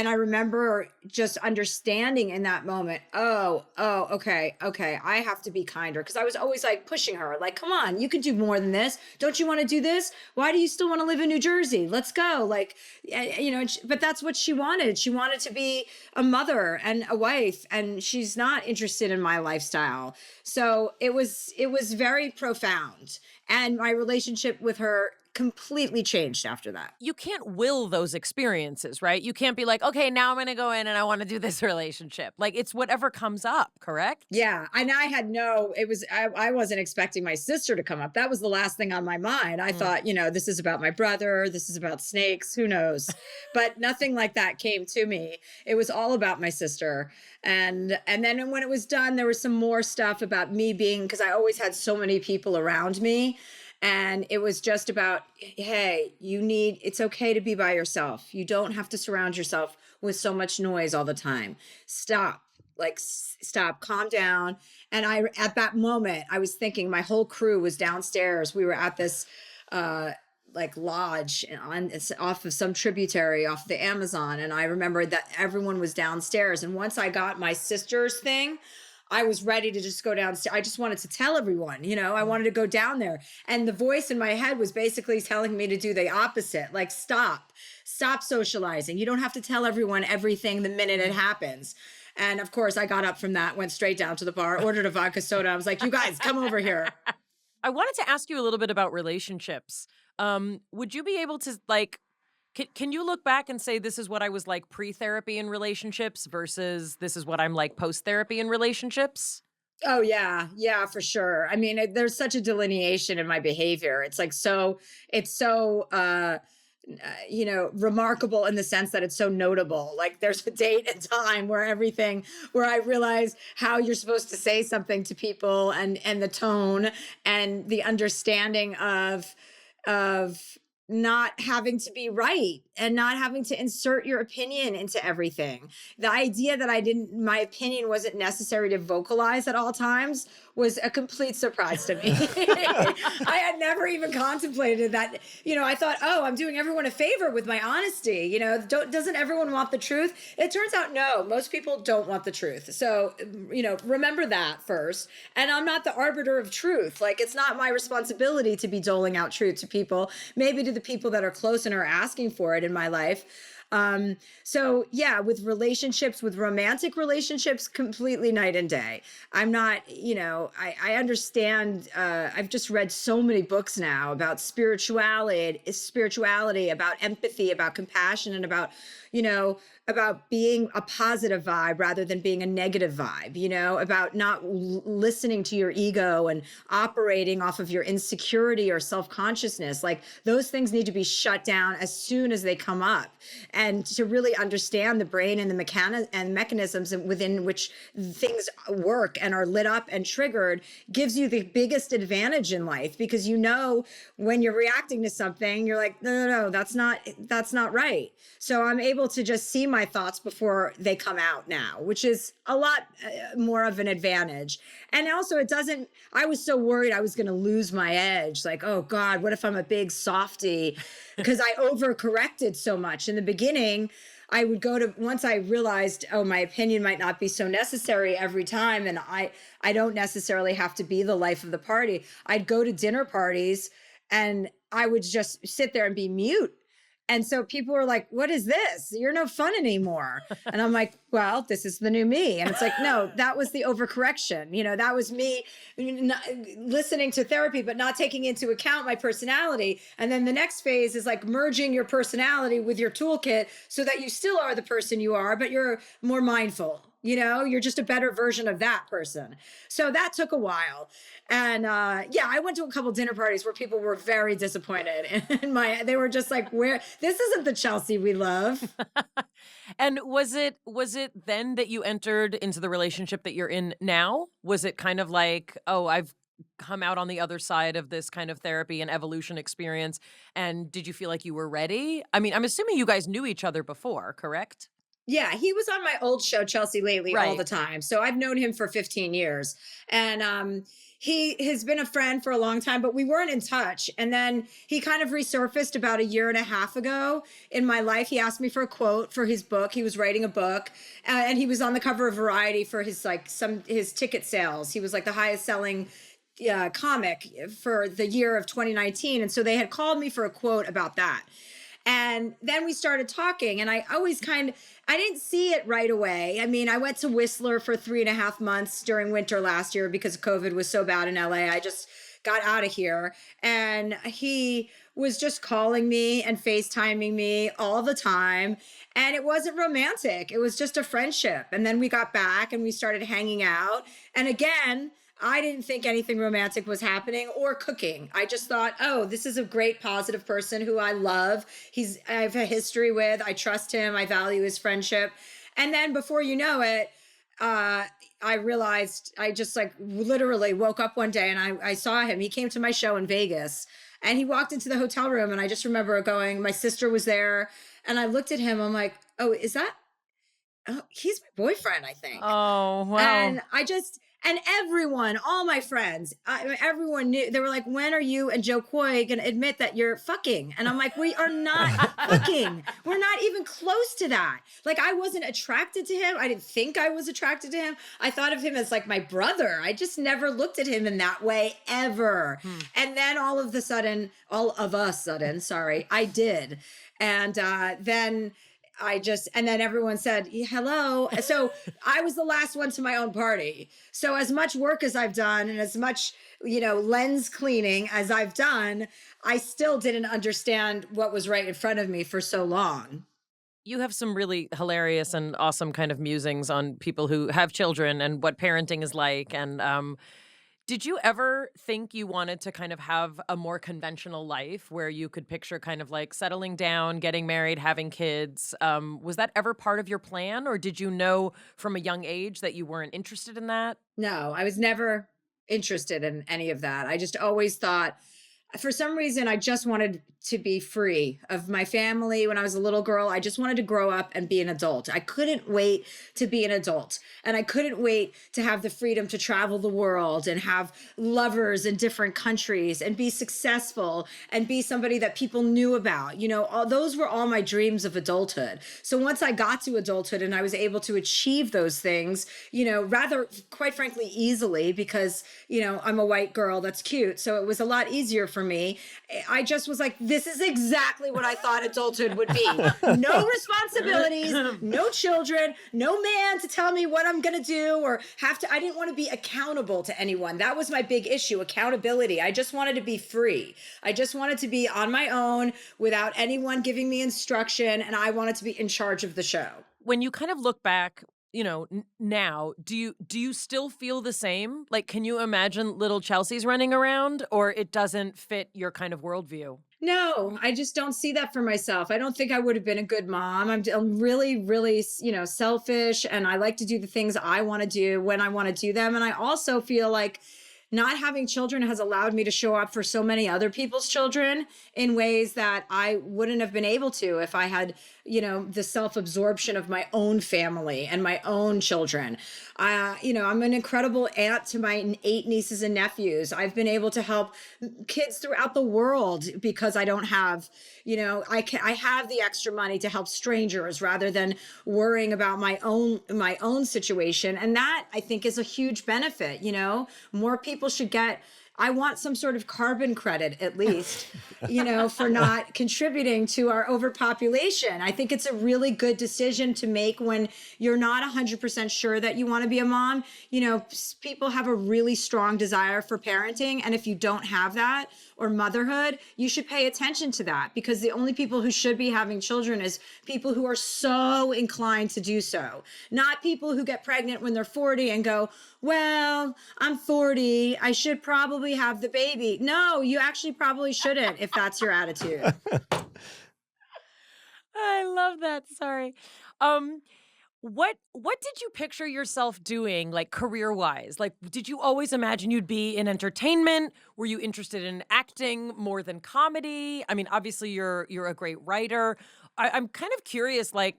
I remember just understanding in that moment, okay, I have to be kinder. Because I was always like pushing her, like, come on, you can do more than this. Don't you want to do this? Why do you still want to live in New Jersey? Let's go. Like, you know, but that's what she wanted. She wanted to be a mother and a wife, and she's not interested in my lifestyle. So it was very profound. And my relationship with her completely changed after that. You can't will those experiences, right? You can't be like, okay, now I'm going to go in and I want to do this relationship. Like, it's whatever comes up, correct? Yeah. And I wasn't expecting my sister to come up. That was the last thing on my mind. I thought, you know, this is about my brother. This is about snakes. Who knows? But nothing like that came to me. It was all about my sister. And then when it was done, there was some more stuff about me being, because I always had so many people around me. And it was just about, hey, it's okay to be by yourself. You don't have to surround yourself with so much noise all the time. Stop, calm down. And at that moment, I was thinking my whole crew was downstairs. We were at this, lodge off of some tributary off the Amazon. And I remember that everyone was downstairs. And once I got my sister's thing, I was ready to just go downstairs. I just wanted to tell everyone, you know, I wanted to go down there. And the voice in my head was basically telling me to do the opposite. Like, stop socializing. You don't have to tell everyone everything the minute it happens. And of course, I got up from that, went straight down to the bar, ordered a vodka soda. I was like, you guys, come over here. I wanted to ask you a little bit about relationships. Would you be able to, like, can you look back and say this is what I was like pre-therapy in relationships versus this is what I'm like post-therapy in relationships? Oh, yeah. Yeah, for sure. I mean, there's such a delineation in my behavior. It's so remarkable in the sense that it's so notable. Like, there's a date and time where I realize how you're supposed to say something to people, and the tone and the understanding of not having to be right and not having to insert your opinion into everything. The idea that my opinion wasn't necessary to vocalize at all times was a complete surprise to me. I had never even contemplated that. You know, I thought, I'm doing everyone a favor with my honesty. You know, doesn't everyone want the truth? It turns out, no, most people don't want the truth. So, you know, remember that first. And I'm not the arbiter of truth. Like, it's not my responsibility to be doling out truth to people, maybe to the people that are close and are asking for it in my life. So yeah, with relationships, with romantic relationships, completely night and day. I'm not, you know, I understand, I've just read so many books now about spirituality, about empathy, about compassion, and about, you know, about being a positive vibe rather than being a negative vibe, you know, about not listening to your ego and operating off of your insecurity or self-consciousness. Like, those things need to be shut down as soon as they come up. And to really understand the brain and the mechanisms within which things work and are lit up and triggered gives you the biggest advantage in life, because you know when you're reacting to something, you're like, no, that's not right. So I'm able to just see my thoughts before they come out now, which is a lot more of an advantage. And also I was so worried I was going to lose my edge. Like, oh God, what if I'm a big softie? Because I overcorrected so much in the beginning. I would once I realized, my opinion might not be so necessary every time, and I don't necessarily have to be the life of the party. I'd go to dinner parties and I would just sit there and be mute. And so people were like, what is this? You're no fun anymore. And I'm like, well, this is the new me. And it's like, no, that was the overcorrection. You know, that was me listening to therapy, but not taking into account my personality. And then the next phase is like merging your personality with your toolkit so that you still are the person you are, but you're more mindful You know, you're just a better version of that person. So that took a while. And yeah, I went to a couple dinner parties where people were very disappointed. And they were just like, this isn't the Chelsea we love. And was it then that you entered into the relationship that you're in now? Was it kind of like, oh, I've come out on the other side of this kind of therapy and evolution experience, and did you feel like you were ready? I mean, I'm assuming you guys knew each other before, correct? Yeah, he was on my old show, Chelsea Lately, all Right. the time. So I've known him for 15 years. And he has been a friend for a long time, but we weren't in touch. And then he kind of resurfaced about a year and a half ago in my life. He asked me for a quote for his book. He was writing a book, and he was on the cover of Variety for his his ticket sales. He was like the highest selling comic for the year of 2019. And so they had called me for a quote about that. And then we started talking, and I didn't see it right away. I mean, I went to Whistler for 3.5 months during winter last year because COVID was so bad in LA. I just got out of here, and he was just calling me and FaceTiming me all the time. And it wasn't romantic. It was just a friendship. And then we got back and we started hanging out. And again, I didn't think anything romantic was happening or cooking. I just thought, oh, this is a great, positive person who I love. I have a history with. I trust him. I value his friendship. And then before you know it, I realized I just like literally woke up one day and I saw him. He came to my show in Vegas and he walked into the hotel room. And I just remember going, my sister was there. And I looked at him. I'm like, oh, he's my boyfriend, I think. Oh, wow. And everyone, all my friends, everyone knew. They were like, when are you and Jo Koy going to admit that you're fucking? And I'm like, we are not fucking. We're not even close to that. Like, I wasn't attracted to him. I didn't think I was attracted to him. I thought of him as like my brother. I just never looked at him in that way ever. And then all of a sudden, I did. And then everyone said, hello. So I was the last one to my own party. So as much work as I've done and as much, lens cleaning as I've done, I still didn't understand what was right in front of me for so long. You have some really hilarious and awesome kind of musings on people who have children and what parenting is like. And did you ever think you wanted to kind of have a more conventional life where you could picture kind of like settling down, getting married, having kids? Was that ever part of your plan, or did you know from a young age that you weren't interested in that? No, I was never interested in any of that. I just always thought, for some reason, I just wanted to be free of my family. When I was a little girl, I just wanted to grow up and be an adult. I couldn't wait to be an adult. And I couldn't wait to have the freedom to travel the world and have lovers in different countries and be successful and be somebody that people knew about. Those were all my dreams of adulthood. So once I got to adulthood and I was able to achieve those things, rather, quite frankly, easily, because, I'm a white girl that's cute. So it was a lot easier for me. I just was like, this is exactly what I thought adulthood would be. No responsibilities, no children, no man to tell me what I'm going to do or I didn't want to be accountable to anyone. That was my big issue, accountability. I just wanted to be free. I just wanted to be on my own without anyone giving me instruction. And I wanted to be in charge of the show. When you kind of look back, now, do you still feel the same? Like, can you imagine little Chelsea's running around, or it doesn't fit your kind of worldview? No, I just don't see that for myself. I don't think I would have been a good mom. I'm really, really, selfish, and I like to do the things I want to do when I want to do them. And I also feel like not having children has allowed me to show up for so many other people's children in ways that I wouldn't have been able to if I had, the self-absorption of my own family and my own children. I'm an incredible aunt to my 8 nieces and nephews. I've been able to help kids throughout the world because I don't have, I have the extra money to help strangers rather than worrying about my own situation. And that, I think, is a huge benefit. More people should get, I want some sort of carbon credit, at least, for not contributing to our overpopulation. I think it's a really good decision to make when you're not 100% sure that you want to be a mom. People have a really strong desire for parenting. And if you don't have that, or motherhood, you should pay attention to that, because the only people who should be having children is people who are so inclined to do so, not people who get pregnant when they're 40 and go, well, I'm 40, I should probably have the baby. No, you actually probably shouldn't if that's your attitude. I love that. Sorry. What did you picture yourself doing, like career-wise? Like, did you always imagine you'd be in entertainment? Were you interested in acting more than comedy? I mean, obviously you're a great writer. I'm kind of curious, like,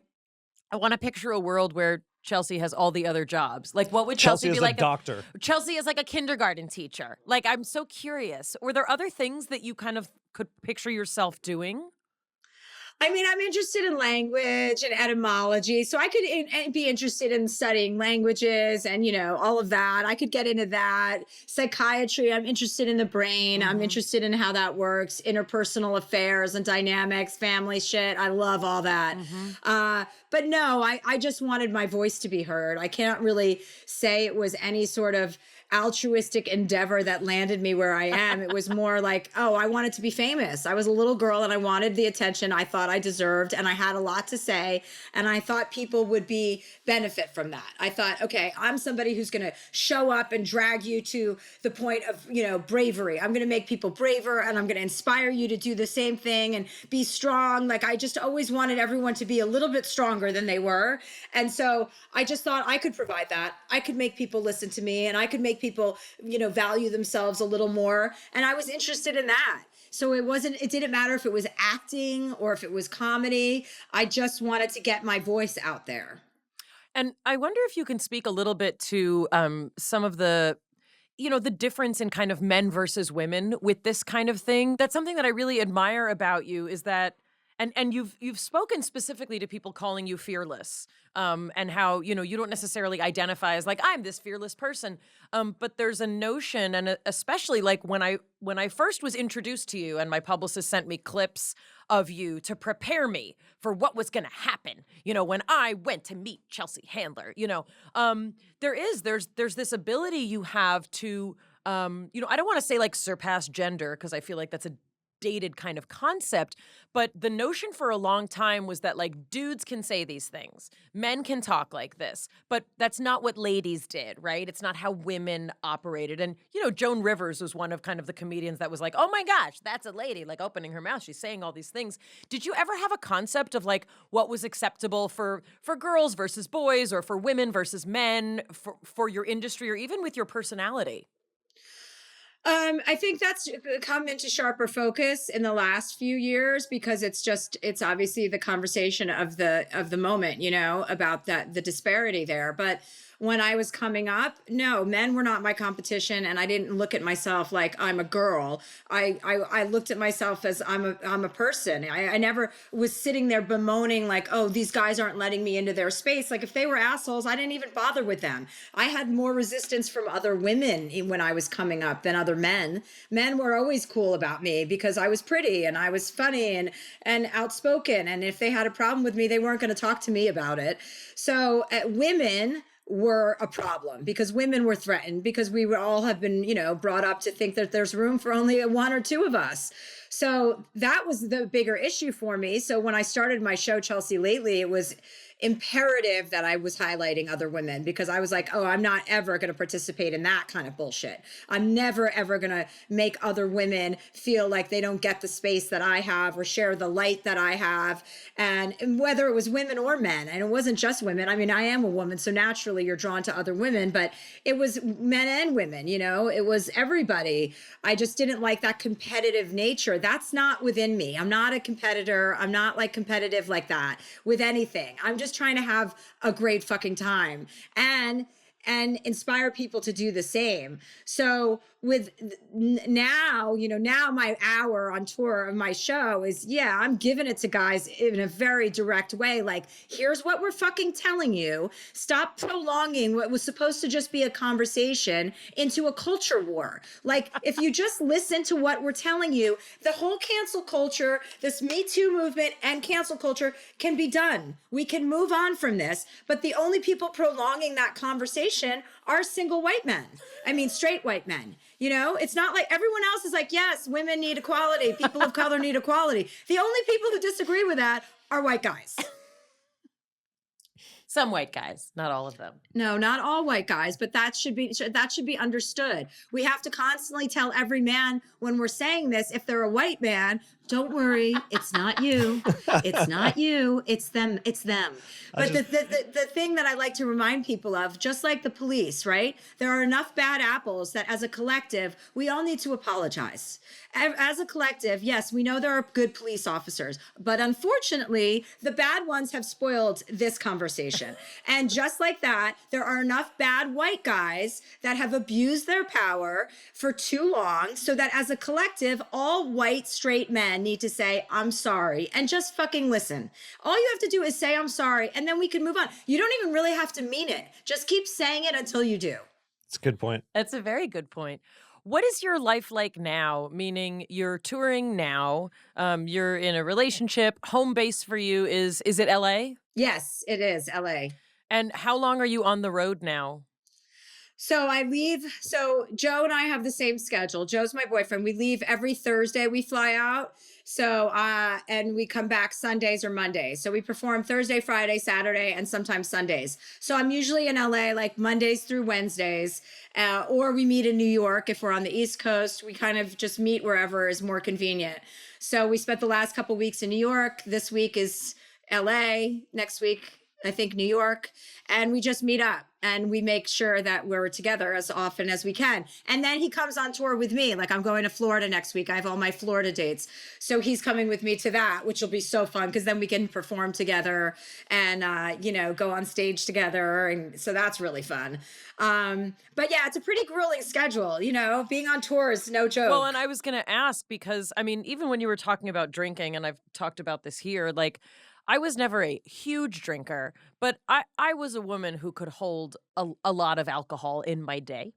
I want to picture a world where Chelsea has all the other jobs. Like, what would Chelsea be is like? a doctor. Chelsea is like a kindergarten teacher. Like, I'm so curious. Were there other things that you kind of could picture yourself doing? I mean, I'm interested in language and etymology, so I could be interested in studying languages and, you know, all of that. I could get into that. Psychiatry, I'm interested in the brain. I'm interested in how that works, interpersonal affairs and dynamics, family shit. I love all that. But no, I just wanted my voice to be heard. I can't really say it was any sort of altruistic endeavor that landed me where I am. It was more like, oh, I wanted to be famous. I was a little girl and I wanted the attention I thought I deserved, and I had a lot to say, and I thought people would benefit from that. I thought, okay, I'm somebody who's going to show up and drag you to the point of, you know, bravery. I'm going to make people braver, and I'm going to inspire you to do the same thing and be strong. Like, I just always wanted everyone to be a little bit stronger than they were. And so I just thought I could provide that. I could make people listen to me, and I could make people, you know, value themselves a little more. And I was interested in that. So it didn't matter if it was acting or if it was comedy. I just wanted to get my voice out there. And I wonder if you can speak a little bit to some of the, you know, the difference in kind of men versus women with this kind of thing. That's something that I really admire about you, is that, and you've spoken specifically to people calling you fearless, and how, you know, you don't necessarily identify as like, I'm this fearless person. But there's a notion, and especially like when I first was introduced to you and my publicist sent me clips of you to prepare me for what was going to happen, you know, when I went to meet Chelsea Handler, you know, there's this ability you have to, you know, I don't want to say like surpass gender, because I feel like that's a dated kind of concept, but the notion for a long time was that like dudes can say these things, men can talk like this, but that's not what ladies did, right? It's not how women operated. And, you know, Joan Rivers was one of kind of the comedians that was like, oh my gosh, that's a lady, like opening her mouth, she's saying all these things. Did you ever have a concept of like what was acceptable for girls versus boys, or for women versus men, for your industry, or even with your personality? I think that's come into sharper focus in the last few years, because it's obviously the conversation of the moment, you know, about the disparity there. But when I was coming up, no, men were not my competition, and I didn't look at myself like I'm a girl. I looked at myself as I'm a person. I never was sitting there bemoaning like, oh, these guys aren't letting me into their space. Like, if they were assholes, I didn't even bother with them. I had more resistance from other women when I was coming up than other men. Men were always cool about me because I was pretty and I was funny and outspoken. And if they had a problem with me, they weren't going to talk to me about it. So women were a problem, because women were threatened, because we would all have been, you know, brought up to think that there's room for only one or two of us. So that was the bigger issue for me. So when I started my show, Chelsea Lately, it was imperative that I was highlighting other women, because I was like, oh, I'm not ever going to participate in that kind of bullshit. I'm never, ever going to make other women feel like they don't get the space that I have or share the light that I have. And whether it was women or men, and it wasn't just women. I mean, I am a woman, so naturally you're drawn to other women, but it was men and women, you know, it was everybody. I just didn't like that competitive nature. That's not within me. I'm not a competitor. I'm not like competitive like that with anything. I'm just trying to have a great fucking time and inspire people to do the same. So with now, you know, now my hour on tour of my show is, yeah, I'm giving it to guys in a very direct way. Like, here's what we're fucking telling you. Stop prolonging what was supposed to just be a conversation into a culture war. Like, if you just listen to what we're telling you, the whole cancel culture, this Me Too movement and cancel culture can be done. We can move on from this. But the only people prolonging that conversation nation are single white men. I mean, straight white men. You know, it's not like everyone else is like, yes, women need equality. People of color need equality. The only people who disagree with that are white guys. Some white guys, not all of them. No, not all white guys, but that should be understood. We have to constantly tell every man when we're saying this, if they're a white man, don't worry, it's not you. It's not you. It's them. It's them. But the thing that I like to remind people of, just like the police, right? There are enough bad apples that as a collective, we all need to apologize. As a collective, yes, we know there are good police officers, but unfortunately, the bad ones have spoiled this conversation. And just like that, there are enough bad white guys that have abused their power for too long, so that as a collective, all white straight men need to say, I'm sorry, and just fucking listen. All you have to do is say, I'm sorry, and then we can move on. You don't even really have to mean it. Just keep saying it until you do. It's a good point. That's a very good point. What is your life like now? Meaning you're touring now, you're in a relationship, home base for you is it LA? Yes, it is LA. And how long are you on the road now? So I leave. So Joe and I have the same schedule. Joe's my boyfriend. We leave every Thursday. We fly out. So, and we come back Sundays or Mondays. So we perform Thursday, Friday, Saturday, and sometimes Sundays. So I'm usually in LA like Mondays through Wednesdays, or we meet in New York. If we're on the East Coast, we kind of just meet wherever is more convenient. So we spent the last couple weeks in New York. This week is LA. Next week, I think New York. And we just meet up and we make sure that we're together as often as we can. And then he comes on tour with me. Like I'm going to Florida next week. I have all my Florida dates. So he's coming with me to that, which will be so fun because then we can perform together and, go on stage together. And so that's really fun. But yeah, it's a pretty grueling schedule, being on tour is no joke. Well, and I was going to ask because, I mean, even when you were talking about drinking, and I've talked about this here, like, I was never a huge drinker, but I was a woman who could hold a lot of alcohol in my day.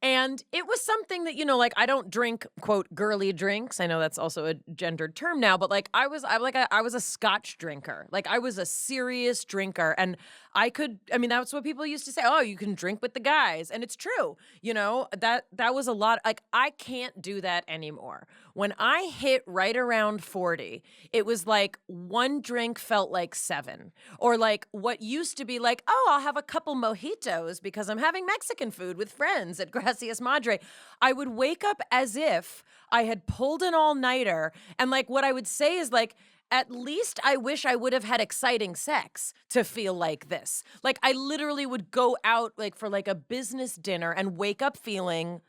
And it was something that, like I don't drink, quote, girly drinks. I know that's also a gendered term now, but like I was a Scotch drinker. Like I was a serious drinker. And that's what people used to say. Oh, you can drink with the guys. And it's true. That was a lot. Like I can't do that anymore. When I hit right around 40, it was like one drink felt like 7, or like what used to be like, oh, I'll have a couple mojitos because I'm having Mexican food with friends at Gracias Madre. I would wake up as if I had pulled an all-nighter. And like what I would say is like, at least I wish I would have had exciting sex to feel like this. Like I literally would go out like for like a business dinner and wake up feeling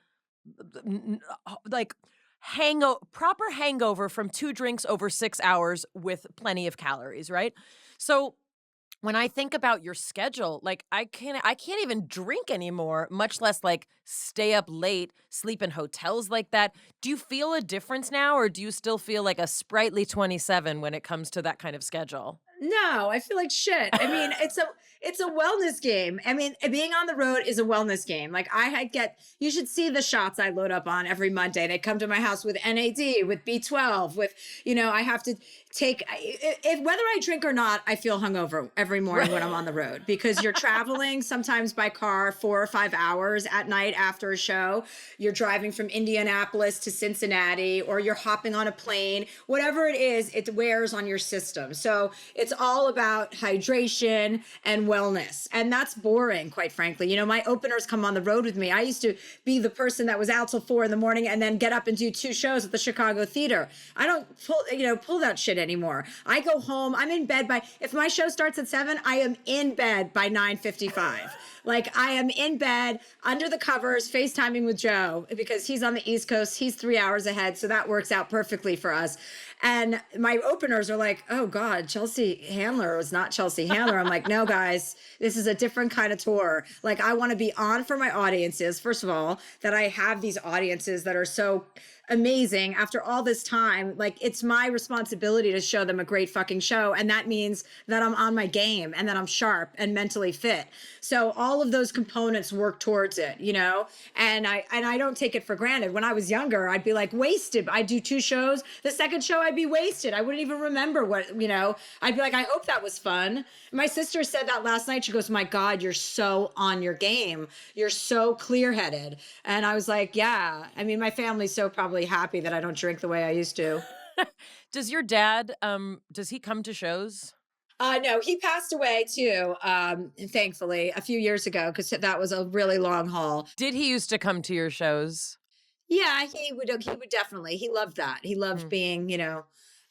like proper hangover from 2 drinks over 6 hours with plenty of calories, right? So when I think about your schedule, like I can't even drink anymore, much less like stay up late, sleep in hotels like that. Do you feel a difference now, or do you still feel like a sprightly 27 when it comes to that kind of schedule? No, I feel like shit. I mean, it's a wellness game. I mean, being on the road is a wellness game. Like you should see the shots I load up on every Monday. They come to my house with NAD, with B12, with, I have to take, whether I drink or not, I feel hungover every morning when I'm on the road because you're traveling sometimes by car 4 or 5 hours at night after a show. You're driving from Indianapolis to Cincinnati, or you're hopping on a plane, whatever it is, it wears on your system. So it's all about hydration and wellness. And that's boring, quite frankly. My openers come on the road with me. I used to be the person that was out till 4 a.m. and then get up and do 2 shows at the Chicago Theater. I don't pull that shit anymore. I go home. I'm in bed if my show starts at 7, I am in bed by 9:55. Like I am in bed under the covers, FaceTiming with Joe because he's on the East Coast. He's 3 hours ahead. So that works out perfectly for us. And my openers are like, oh God, Chelsea Handler was not Chelsea Handler. I'm like, no, guys, this is a different kind of tour. Like I want to be on for my audiences. First of all, that I have these audiences that are so amazing after all this time. Like, it's my responsibility to show them a great fucking show. And that means that I'm on my game and that I'm sharp and mentally fit. So all of those components work towards it, you know? And I don't take it for granted. When I was younger, I'd be like wasted. I'd do 2 shows. The second show, I'd be wasted. I wouldn't even remember what, you know, I'd be like, I hope that was fun. My sister said that last night. She goes, my God, you're so on your game. You're so clear-headed. And I was like, yeah. I mean, my family's so probably happy that I don't drink the way I used to. Does your dad, does he come to shows? No, he passed away too, thankfully, a few years ago, because that was a really long haul. Did he used to come to your shows? Yeah, he would definitely. He loved that. He loved being, you know,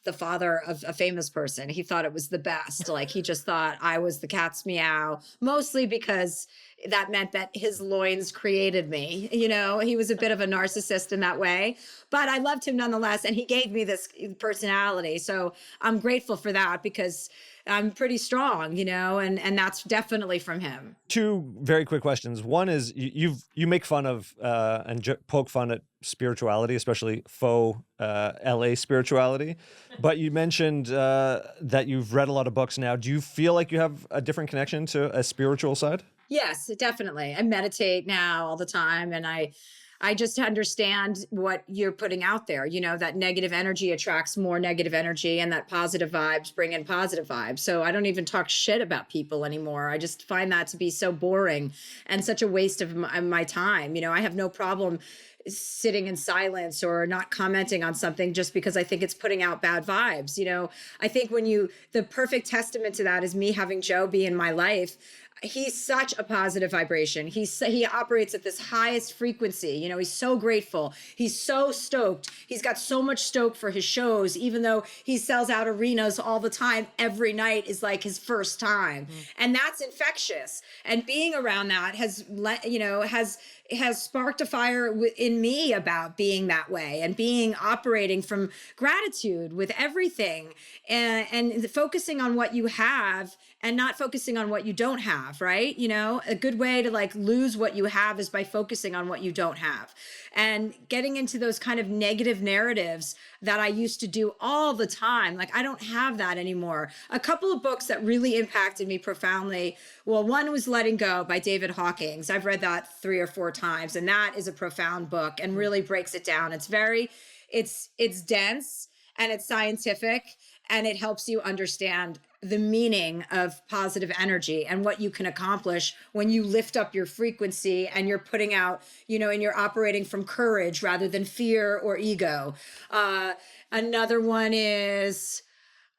the father of a famous person. He thought it was the best. Like, he just thought I was the cat's meow, mostly because that meant that his loins created me. You know, he was a bit of a narcissist in that way, but I loved him nonetheless. And he gave me this personality. So I'm grateful for that, because I'm pretty strong, you know, and that's definitely from him. 2 very quick questions. One is you make fun of and poke fun at spirituality, especially faux LA spirituality. But you mentioned that you've read a lot of books now. Do you feel like you have a different connection to a spiritual side? Yes, definitely. I meditate now all the time, and I just understand what you're putting out there, you know, that negative energy attracts more negative energy, and that positive vibes bring in positive vibes. So I don't even talk shit about people anymore. I just find that to be so boring and such a waste of my time. You know, I have no problem sitting in silence or not commenting on something just because I think it's putting out bad vibes. You know, I think the perfect testament to that is me having Joe be in my life. He's such a positive vibration. He operates at this highest frequency. You know, he's so grateful. He's so stoked. He's got so much stoke for his shows, even though he sells out arenas all the time. Every night is like his first time. And that's infectious. And being around that has sparked a fire in me about being that way and operating from gratitude with everything, and focusing on what you have and not focusing on what you don't have, right? You know, a good way to like lose what you have is by focusing on what you don't have, and getting into those kind of negative narratives that I used to do all the time. Like, I don't have that anymore. A couple of books that really impacted me profoundly. Well, one was Letting Go by David Hawkins. I've read that 3 or 4 times, and that is a profound book and really breaks it down. It's dense and it's scientific, and it helps you understand the meaning of positive energy and what you can accomplish when you lift up your frequency and you're putting out, you know, and you're operating from courage rather than fear or ego. Another one is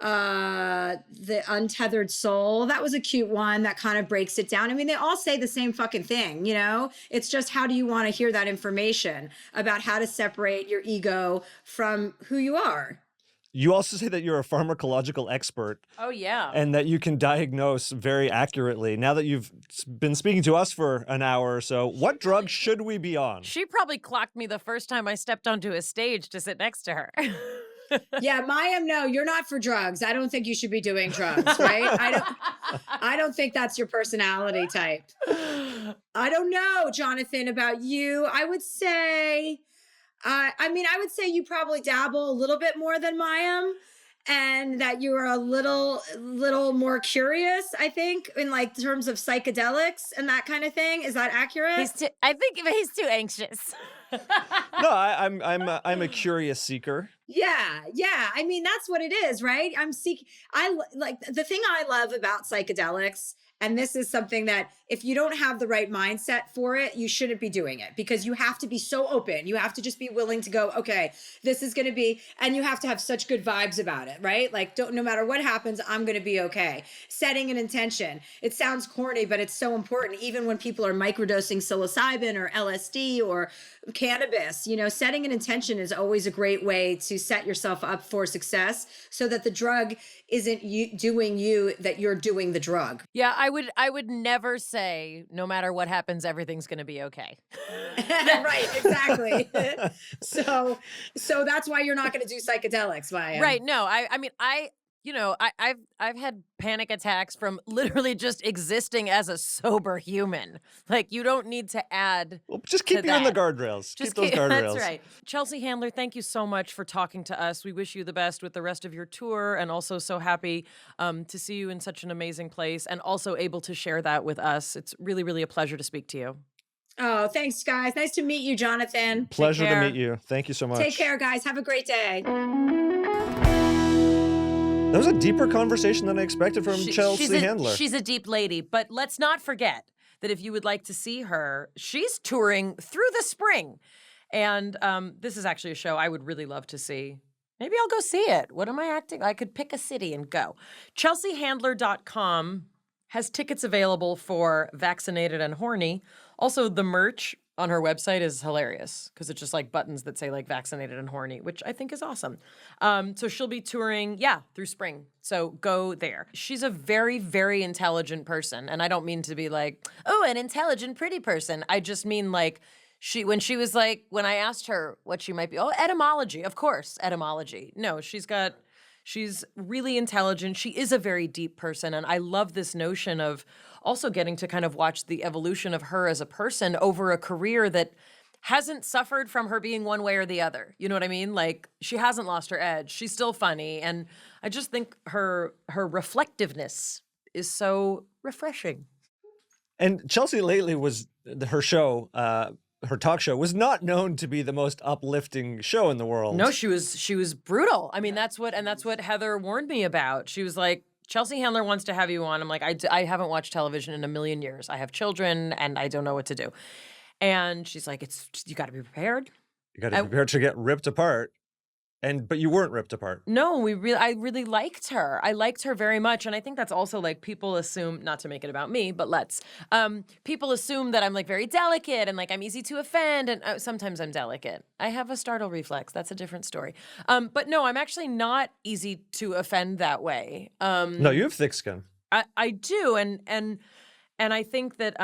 The Untethered Soul. That was a cute one that kind of breaks it down. I mean, they all say the same fucking thing, you know? It's just, how do you want to hear that information about how to separate your ego from who you are? You also say that you're a pharmacological expert. Oh, yeah. And that you can diagnose very accurately. Now that you've been speaking to us for an hour or so, what drug should we be on? She probably clocked me the first time I stepped onto a stage to sit next to her. Yeah, Mayim, no, you're not for drugs. I don't think you should be doing drugs, right? I don't think that's your personality type. I don't know, Jonathan, about you. I would say you probably dabble a little bit more than Mayim, and that you're a little more curious, I think, in like terms of psychedelics and that kind of thing. Is that accurate? I think he's too anxious. No, I'm a curious seeker. Yeah. I mean, that's what it is, right? I like the thing I love about psychedelics. And this is something that if you don't have the right mindset for it, you shouldn't be doing it, because you have to be so open. You have to just be willing to go, okay, this is going to be, and you have to have such good vibes about it, right? Like, no matter what happens, I'm going to be okay. Setting an intention. It sounds corny, but it's so important. Even when people are microdosing psilocybin or LSD or cannabis, you know, setting an intention is always a great way to set yourself up for success, so that the drug isn't that you're doing the drug. Yeah, I would never say, no matter what happens, everything's going to be okay. Right, exactly. So that's why you're not going to do psychedelics, Maya. Right. No, I mean, I've had panic attacks from literally just existing as a sober human. Like, you don't need to add. Well, just keep to you in the that. guardrails. Just keep those guardrails. That's right. Chelsea Handler, thank you so much for talking to us. We wish you the best with the rest of your tour, and also so happy to see you in such an amazing place and also able to share that with us. It's really, really a pleasure to speak to you. Oh, thanks, guys. Nice to meet you, Jonathan. Pleasure to care. meet you. Thank you so much. Take care, guys. Have a great day. That was a deeper conversation than I expected from Chelsea Handler. She's a deep lady, but let's not forget that if you would like to see her, she's touring through the spring. And this is actually a show I would really love to see. Maybe I'll go see it. What am I acting? I could pick a city and go. ChelseaHandler.com has tickets available for Vaccinated and Horny. Also, the merch on her website is hilarious because it's just like buttons that say like Vaccinated and Horny, which I think is awesome. So she'll be touring, through spring. So go there. She's a very, very intelligent person. And I don't mean to be like, oh, an intelligent, pretty person. I just mean like when I asked her what she might be, etymology, of course, etymology. No, she's really intelligent. She is a very deep person. And I love this notion of also getting to kind of watch the evolution of her as a person over a career that hasn't suffered from her being one way or the other. You know what I mean? Like, she hasn't lost her edge. She's still funny. And I just think her reflectiveness is so refreshing. And Chelsea lately her show, her talk show was not known to be the most uplifting show in the world. No, she was brutal. I mean, that's what Heather warned me about. She was like, Chelsea Handler wants to have you on. I'm like, I haven't watched television in a million years. I have children and I don't know what to do. And she's like, you got to be prepared. You got to be prepared to get ripped apart. But you weren't ripped apart. No, I really liked her. I liked her very much. And I think that's also like people assume, not to make it about me, but people assume that I'm like very delicate and like I'm easy to offend. And sometimes I'm delicate. I have a startle reflex. That's a different story. But no, I'm actually not easy to offend that way. No, you have thick skin. I do. And I think that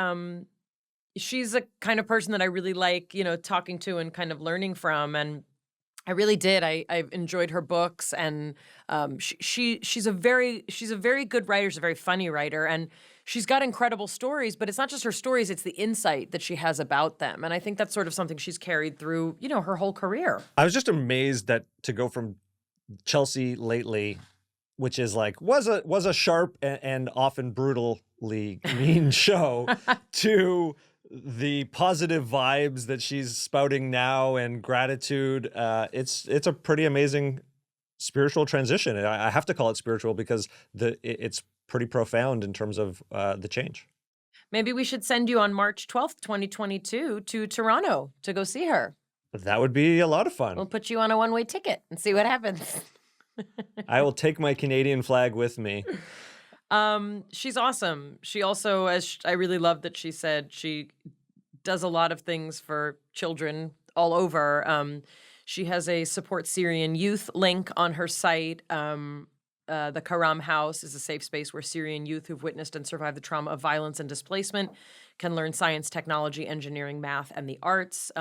she's a kind of person that I really like, talking to and kind of learning from. And I really did. I've enjoyed her books, and she's a very good writer. She's a very funny writer, and she's got incredible stories. But it's not just her stories; it's the insight that she has about them, and I think that's sort of something she's carried through, her whole career. I was just amazed that to go from Chelsea lately, which is like was a sharp and often brutally mean show, to the positive vibes that she's spouting now and gratitude. It's a pretty amazing spiritual transition. I have to call it spiritual because it's pretty profound in terms of the change. Maybe we should send you on March 12th, 2022 to Toronto to go see her. That would be a lot of fun. We'll put you on a one-way ticket and see what happens. I will take my Canadian flag with me. She's awesome. She also, I really love that she said she does a lot of things for children all over. She has a Support Syrian Youth link on her site. The Karam House is a safe space where Syrian youth who've witnessed and survived the trauma of violence and displacement can learn science, technology, engineering, math, and the arts.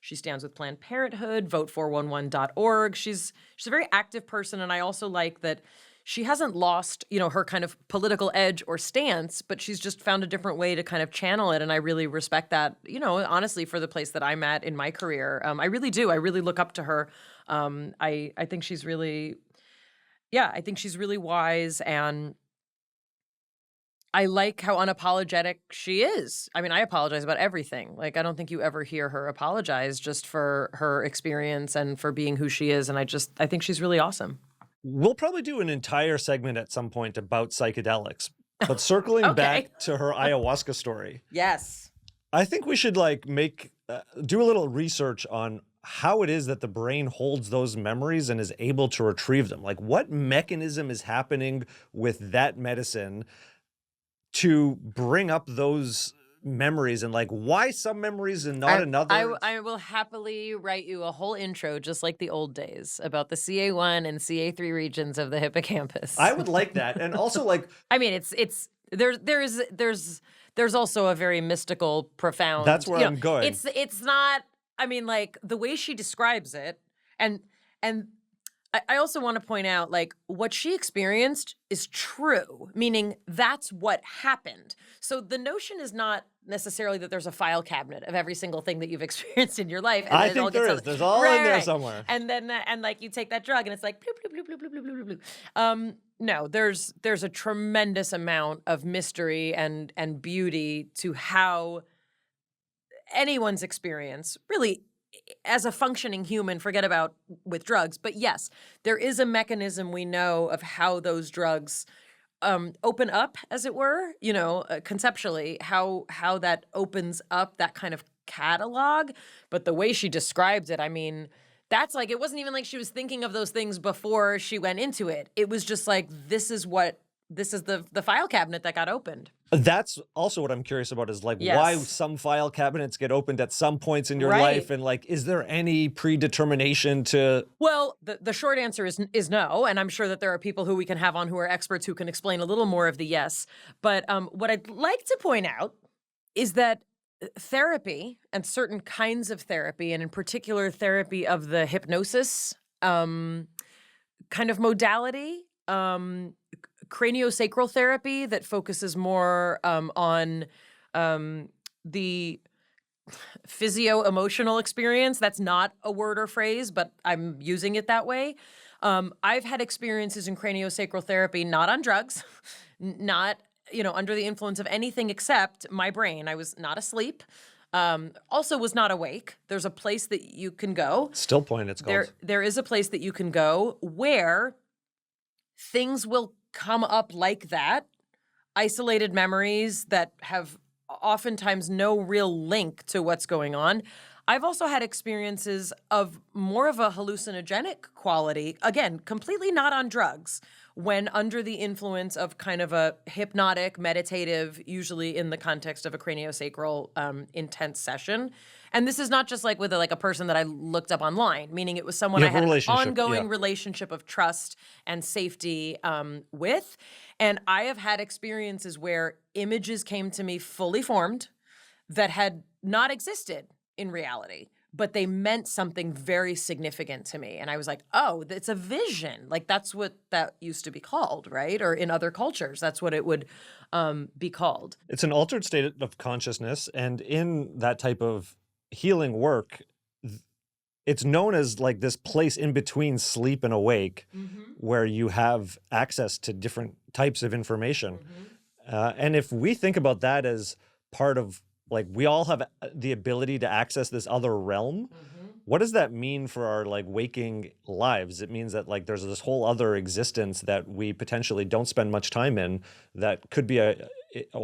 She stands with Planned Parenthood, vote411.org. She's a very active person, and I also like that she hasn't lost, her kind of political edge or stance, but she's just found a different way to kind of channel it. And I really respect that, honestly, for the place that I'm at in my career. I really do. I really look up to her. I think she's really, I think she's really wise. And I like how unapologetic she is. I mean, I apologize about everything. Like, I don't think you ever hear her apologize just for her experience and for being who she is. And I think she's really awesome. We'll probably do an entire segment at some point about psychedelics, but circling back to her ayahuasca story. Yes. I think we should do a little research on how it is that the brain holds those memories and is able to retrieve them. Like, what mechanism is happening with that medicine to bring up those memories, and like why some memories and not another? I will happily write you a whole intro, just like the old days, about the CA1 and CA3 regions of the hippocampus. I would like that. And also I mean, there's also a very mystical, profound. That's where I'm going. It's not, I mean, like the way she describes it, and I also want to point out, like, what she experienced is true, meaning that's what happened. So the notion is not necessarily that there's a file cabinet of every single thing that you've experienced in your life. And I then it all think there gets is. There's all in there somewhere. And then, and like you take that drug and it's like, bloop, bloop, bloop, bloop, bloop, bloop, bloop, bloop. No, there's a tremendous amount of mystery and beauty to how anyone's experience really as a functioning human, forget about with drugs, but yes, there is a mechanism we know of how those drugs open up, as it were, conceptually, how that opens up that kind of catalog. But the way she describes it, I mean, that's like, it wasn't even like she was thinking of those things before she went into it. It was just like, this is the file cabinet that got opened. That's also what I'm curious about is like why some file cabinets get opened at some points in your life, and like, is there any predetermination to? Well, the short answer is no, and I'm sure that there are people who we can have on who are experts who can explain a little more of the yes. But what I'd like to point out is that therapy and certain kinds of therapy, and in particular therapy of the hypnosis kind of modality, craniosacral therapy that focuses more on the physio-emotional experience. That's not a word or phrase, but I'm using it that way. I've had experiences in craniosacral therapy, not on drugs, not under the influence of anything except my brain. I was not asleep. Also was not awake. There's a place that you can go. Still Point, it's called. There is a place that you can go where things will come up like that, isolated memories that have oftentimes no real link to what's going on. I've also had experiences of more of a hallucinogenic quality, again, completely not on drugs, when under the influence of kind of a hypnotic, meditative, usually in the context of a craniosacral intense session. And this is not just like with a person that I looked up online, meaning it was someone I had an ongoing relationship of trust and safety with. And I have had experiences where images came to me fully formed that had not existed in reality, but they meant something very significant to me. And I was like, oh, it's a vision. Like that's what that used to be called, right? Or in other cultures, that's what it would be called. It's an altered state of consciousness. And in that type of healing work, it's known as like this place in between sleep and awake where you have access to different types of information. And if we think about that as part of, like, we all have the ability to access this other realm, what does that mean for our like waking lives? It means that like there's this whole other existence that we potentially don't spend much time in that could be and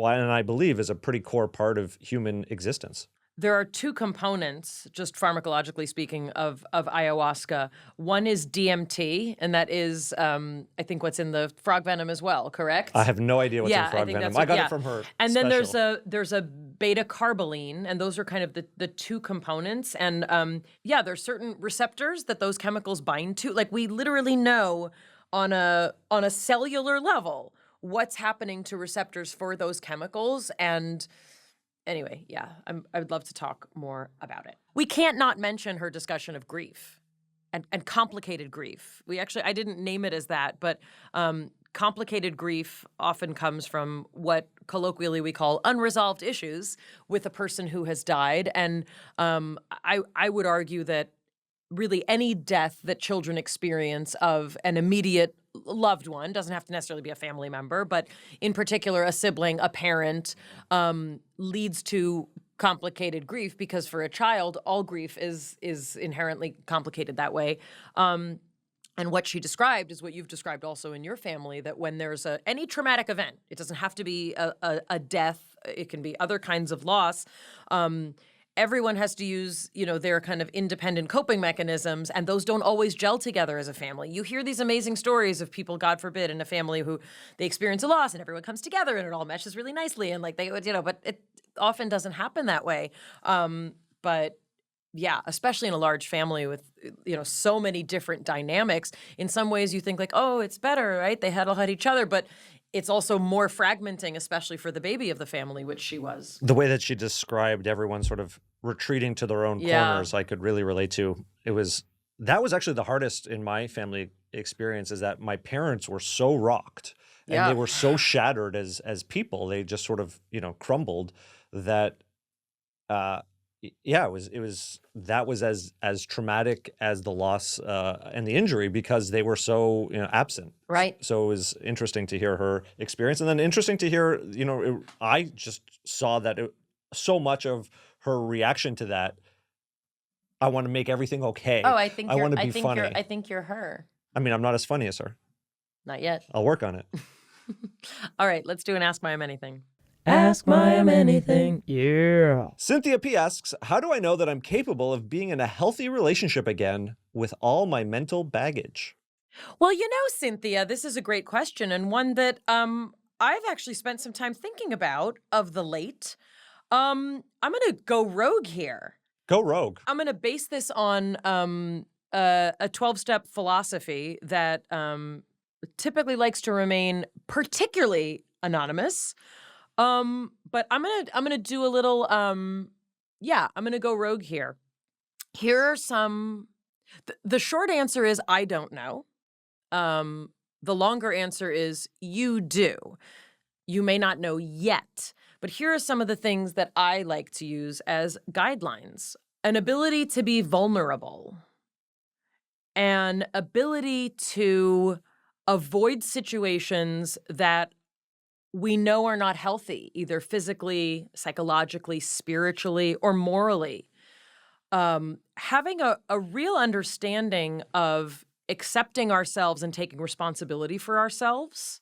I believe is a pretty core part of human existence. There are two components, just pharmacologically speaking, of ayahuasca. One is DMT, and that is, I think, what's in the frog venom as well, correct? I have no idea what's in frog venom. I got it from her. And then there's a beta carboline, and those are kind of the two components. And there's certain receptors that those chemicals bind to. Like we literally know on a cellular level what's happening to receptors for those chemicals. And anyway, I would love to talk more about it. We can't not mention her discussion of grief and complicated grief. I didn't name it as that, but complicated grief often comes from what colloquially we call unresolved issues with a person who has died. And I would argue that really any death that children experience of an immediate loved one, doesn't have to necessarily be a family member, but in particular a sibling, a parent, leads to complicated grief because for a child, all grief is inherently complicated that way. And what she described is what you've described also in your family, that when there's any traumatic event, it doesn't have to be a death, it can be other kinds of loss, everyone has to use, their kind of independent coping mechanisms, and those don't always gel together as a family. You hear these amazing stories of people, God forbid, in a family who they experience a loss and everyone comes together and it all meshes really nicely, and like they would, but it often doesn't happen that way. But yeah, especially in a large family with, so many different dynamics. In some ways you think like, oh, it's better, right? They all had each other, but it's also more fragmenting, especially for the baby of the family, which she was. The way that she described everyone sort of retreating to their own corners, I could really relate to. It was that was actually the hardest in my family experience, is that my parents were so rocked and Yeah. they were so shattered as people. They just sort of, crumbled that, yeah, that was as traumatic as the loss and the injury, because they were so absent. Right. So it was interesting to hear her experience, and then interesting to hear I just saw that so much of her reaction to that. I want to make everything okay. Oh, I think I you're, want to I be think funny. you're, I think you're her. I mean, I'm not as funny as her. Not yet. I'll work on it. All right, let's do an Ask Mayim Anything. Ask Mayim anything. Yeah. Cynthia P asks, how do I know that I'm capable of being in a healthy relationship again with all my mental baggage? Well, Cynthia, this is a great question, and one that I've actually spent some time thinking about of the late. I'm going to go rogue here. Go rogue. I'm going to base this on a 12-step philosophy that typically likes to remain particularly anonymous. But I'm gonna do a little I'm gonna go rogue here. Here are some. The short answer is I don't know. The longer answer is you do. You may not know yet, but here are some of the things that I like to use as guidelines. An ability to be vulnerable. An ability to avoid situations that we know are not healthy, either physically, psychologically, spiritually, or morally. Having a real understanding of accepting ourselves and taking responsibility for ourselves.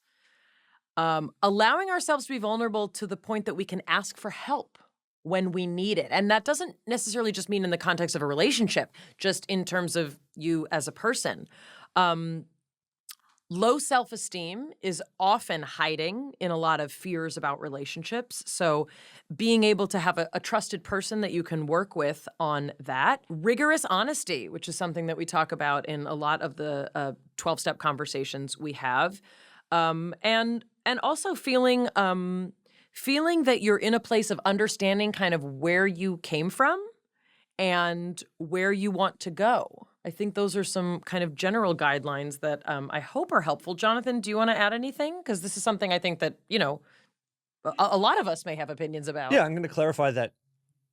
Allowing ourselves to be vulnerable to the point that we can ask for help when we need it. And that doesn't necessarily just mean in the context of a relationship, just in terms of you as a person. Low self-esteem is often hiding in a lot of fears about relationships. So being able to have a trusted person that you can work with on that. Rigorous honesty, which is something that we talk about in a lot of the 12-step conversations we have. And also feeling that you're in a place of understanding kind of where you came from and where you want to go. I think those are some kind of general guidelines that I hope are helpful. Jonathan, do you want to add anything? Because this is something I think that, a lot of us may have opinions about. Yeah, I'm going to clarify that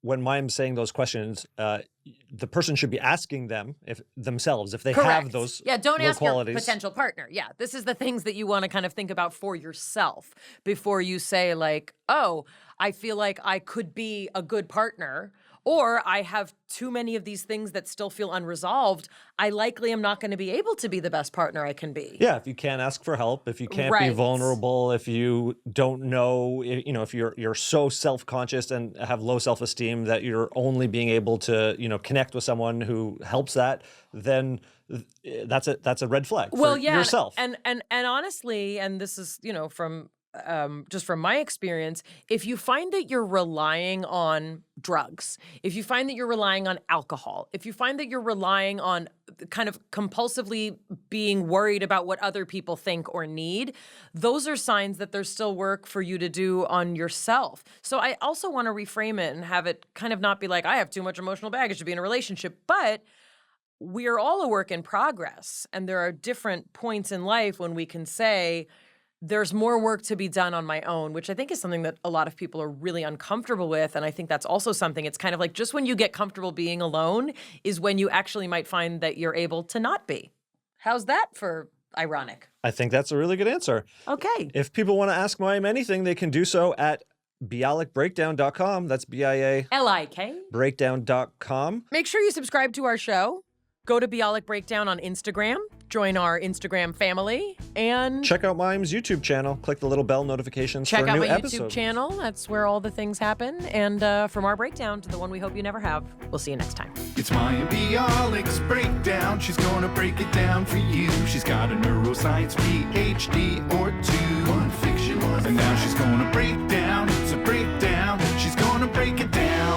when Mayim's saying those questions, the person should be asking them themselves if they Correct. have those don't low ask qualities. your potential partner. Yeah, this is the things that you want to kind of think about for yourself before you say like, oh, I feel like I could be a good partner, or I have too many of these things that still feel unresolved. I likely am not going to be able to be the best partner I can be. Yeah, if you can't ask for help, if you can't be Right. vulnerable, if you don't know, if you're so self-conscious and have low self-esteem that you're only being able to, connect with someone who helps that, then that's a red flag for yourself. And honestly, and this is, from just from my experience, if you find that you're relying on drugs, if you find that you're relying on alcohol, if you find that you're relying on kind of compulsively being worried about what other people think or need, those are signs that there's still work for you to do on yourself. So I also want to reframe it and have it kind of not be like, I have too much emotional baggage to be in a relationship, but we're all a work in progress. And there are different points in life when we can say, there's more work to be done on my own, which I think is something that a lot of people are really uncomfortable with. And I think that's also something, it's kind of like just when you get comfortable being alone is when you actually might find that you're able to not be. How's that for ironic? I think that's a really good answer. Okay. If people want to ask Mayim anything, they can do so at bialikbreakdown.com. That's BIALIK. Breakdown.com. Make sure you subscribe to our show. Go to Bialik Breakdown on Instagram. Join our Instagram family. And Check out Mayim's YouTube channel. Click the little bell notifications check for out new my episodes. YouTube channel. That's where all the things happen. And from our breakdown to the one we hope you never have, we'll see you next time. It's Mayim Bialik's breakdown. She's gonna break it down for you. She's got a neuroscience PhD or two. One fiction, one and now she's gonna break down. It's a breakdown. She's gonna break it down.